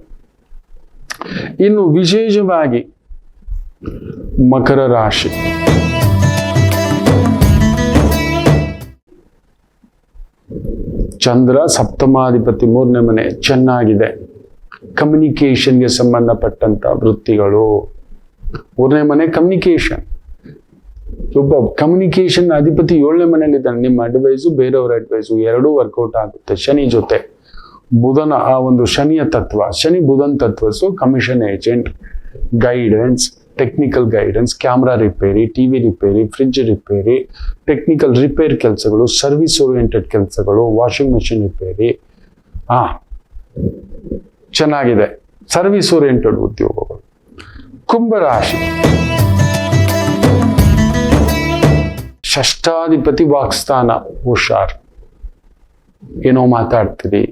ಇನ್ನು ವಿಶೇಷವಾಗಿ ಮಕರ ರಾಶಿ. ಚಂದ್ರ ಸಪ್ತಮಾಧಿಪತಿ, 3ನೇ ಮನೆ ಚೆನ್ನಾಗಿದೆ. ಕಮ್ಯುನಿಕೇಶನ್ಗೆ ಸಂಬಂಧಪಟ್ಟಂತ ವೃತ್ತಿಗಳು. 3ನೇ ಮನೆ ಕಮ್ಯುನಿಕೇಶನ್. ಒಬ್ಬ ಕಮ್ಯುನಿಕೇಶನ್ ಅಧಿಪತಿ 7ನೇ ಮನೆಯಲ್ಲಿದ್ದಾನೆ. ನಿಮ್ಮ ಅಡ್ವೈಸು, ಬೇರೆಯವರ ಅಡ್ವೈಸು ಎರಡೂ ವರ್ಕೌಟ್ ಆಗುತ್ತೆ. ಶನಿ ಜೊತೆ ಬುಧನ ಆ ಒಂದು ಶನಿಯ ತತ್ವ, ಶನಿ ಬುಧನ್ ತತ್ವ. So commission agent, guidance, technical guidance, camera repair, TV repair, fridge repair, technical repair ಕೆಲಸಗಳು, ಸರ್ವಿಸ್ ಓರಿಯೆಂಟೆಡ್ ಕೆಲಸಗಳು, ವಾಷಿಂಗ್ ಮೆಷಿನ್ ರಿಪೇರಿ. ಚೆನ್ನಾಗಿದೆ. ಸರ್ವಿಸ್ ಓರಿಯೆಂಟೆಡ್ ಉದ್ಯೋಗಗಳು. ಕುಂಭರಾಶಿ. ಷಷ್ಠಾಧಿಪತಿ ವಾಕ್ಸ್ಥಾನ, ಹುಷಾರ್. ಏನೋ ಮಾತಾಡ್ತೀರಿ,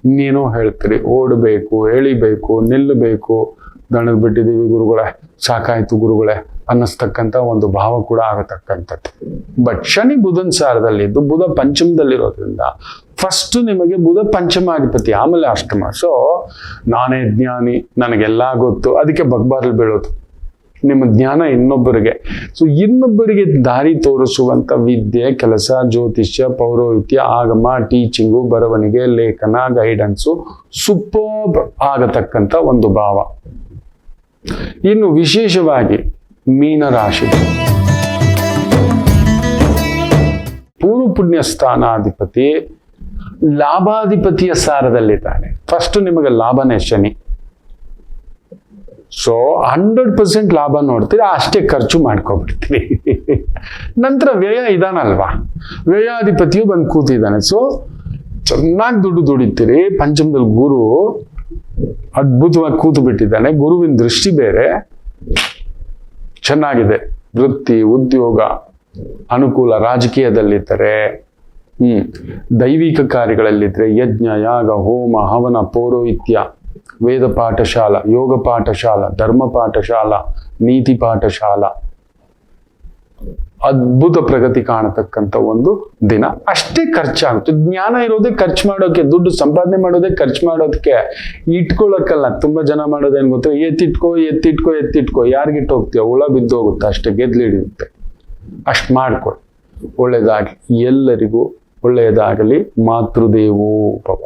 ಇನ್ನೇನೋ ಹೇಳ್ತೀರಿ, ಓಡಬೇಕು, ಎಳಿಬೇಕು, ನಿಲ್ಲಬೇಕು. ದಣದ್ ಬಿಟ್ಟಿದ್ದೀವಿ ಗುರುಗಳೇ, ಸಾಕಾಯ್ತು ಗುರುಗಳೇ ಅನ್ನಿಸ್ತಕ್ಕಂಥ ಒಂದು ಭಾವ ಕೂಡ ಆಗತಕ್ಕಂಥದ್ದು. ಬಟ್ ಶನಿ ಬುಧನ್ ಸಾರದಲ್ಲಿದ್ದು, ಬುಧ ಪಂಚಮದಲ್ಲಿರೋದ್ರಿಂದ ಫಸ್ಟ್ ನಿಮಗೆ ಬುಧ ಪಂಚಮಾಧಿಪತಿ, ಆಮೇಲೆ ಅಷ್ಟಮ. ಸೊ ನಾನೇ ಜ್ಞಾನಿ, ನನಗೆಲ್ಲ ಗೊತ್ತು, ಅದಕ್ಕೆ ಬಗ್ಬಾರಲ್ಲಿ ಬೀಳೋದು. ನಿಮ್ಮ ಜ್ಞಾನ ಇನ್ನೊಬ್ಬರಿಗೆ. ಸೊ ಇನ್ನೊಬ್ಬರಿಗೆ ದಾರಿ ತೋರಿಸುವಂತ ವಿದ್ಯೆ, ಕೆಲಸ, ಜ್ಯೋತಿಷ್ಯ, ಪೌರೋಹಿತ್ಯ, ಆಗಮ, ಟೀಚಿಂಗು, ಬರವಣಿಗೆ, ಲೇಖನ, ಗೈಡೆನ್ಸು ಸೂಪರ್ಬ್ ಆಗತಕ್ಕಂಥ ಒಂದು ಭಾವ. ಇನ್ನು ವಿಶೇಷವಾಗಿ ಮೀನರಾಶಿ. ಪೂರ್ವ ಪುಣ್ಯ ಸ್ಥಾನಾಧಿಪತಿ ಲಾಭಾಧಿಪತಿಯ ಸಾರದಲ್ಲಿದ್ದಾನೆ. ಫಸ್ಟ್ ನಿಮಗೆ ಲಾಭನೇ ಶನಿ. ಸೊ 100% ಲಾಭ ನೋಡ್ತೀರಿ, ಅಷ್ಟೇ ಖರ್ಚು ಮಾಡ್ಕೊಬಿಡ್ತೀರಿ. ನಂತರ ವ್ಯಯ ಇದಾನಲ್ವಾ, ವ್ಯಯಾಧಿಪತಿಯು ಬಂದು ಕೂತಿದ್ದಾನೆ. ಸೊ ಚೆನ್ನಾಗಿ ದುಡ್ಡು ದುಡಿತೀರಿ. ಪಂಚಮದಲ್ಲಿ ಗುರು ಅದ್ಭುತವಾಗಿ ಕೂತು ಬಿಟ್ಟಿದ್ದಾನೆ. ಗುರುವಿನ ದೃಷ್ಟಿ ಬೇರೆ, ಚೆನ್ನಾಗಿದೆ. ವೃತ್ತಿ, ಉದ್ಯೋಗ ಅನುಕೂಲ. ರಾಜಕೀಯದಲ್ಲಿದ್ದರೆ, ದೈವಿಕ ಕಾರ್ಯಗಳಲ್ಲಿದ್ದರೆ, ಯಜ್ಞ, ಯಾಗ, ಹೋಮ, ಹವನ, ಪೌರೋಹಿತ್ಯ, ವೇದ ಪಾಠಶಾಲಾ, ಯೋಗ ಪಾಠಶಾಲಾ, ಧರ್ಮ ಪಾಠಶಾಲಾ, ನೀತಿ ಪಾಠಶಾಲಾ, ಅದ್ಭುತ ಪ್ರಗತಿ ಕಾಣತಕ್ಕಂಥ ಒಂದು ದಿನ. ಅಷ್ಟೇ ಖರ್ಚಾಗುತ್ತೆ. ಜ್ಞಾನ ಇರೋದೇ ಖರ್ಚು ಮಾಡೋಕೆ, ದುಡ್ಡು ಸಂಪಾದನೆ ಮಾಡೋದೇ ಖರ್ಚು ಮಾಡೋದಕ್ಕೆ, ಇಟ್ಕೊಳ್ಳೋಕ್ಕಲ್ಲ. ತುಂಬಾ ಜನ ಮಾಡೋದೇನು ಗೊತ್ತಾ, ಎತ್ತಿಟ್ಕೋ ಯಾರಿಗಿಟ್ಟು ಹೋಗ್ತೀಯ, ಹುಳ ಬಿದ್ದು ಹೋಗುತ್ತೆ, ಅಷ್ಟೇ ಗೆದ್ಲಿಡಿಯುತ್ತೆ. ಅಷ್ಟು ಮಾಡ್ಕೊಳ್ಳಿ. ಒಳ್ಳೇದಾಗಲಿ, ಎಲ್ಲರಿಗೂ ಒಳ್ಳೆಯದಾಗಲಿ. ಮಾತೃದೇವೋ ಭವ.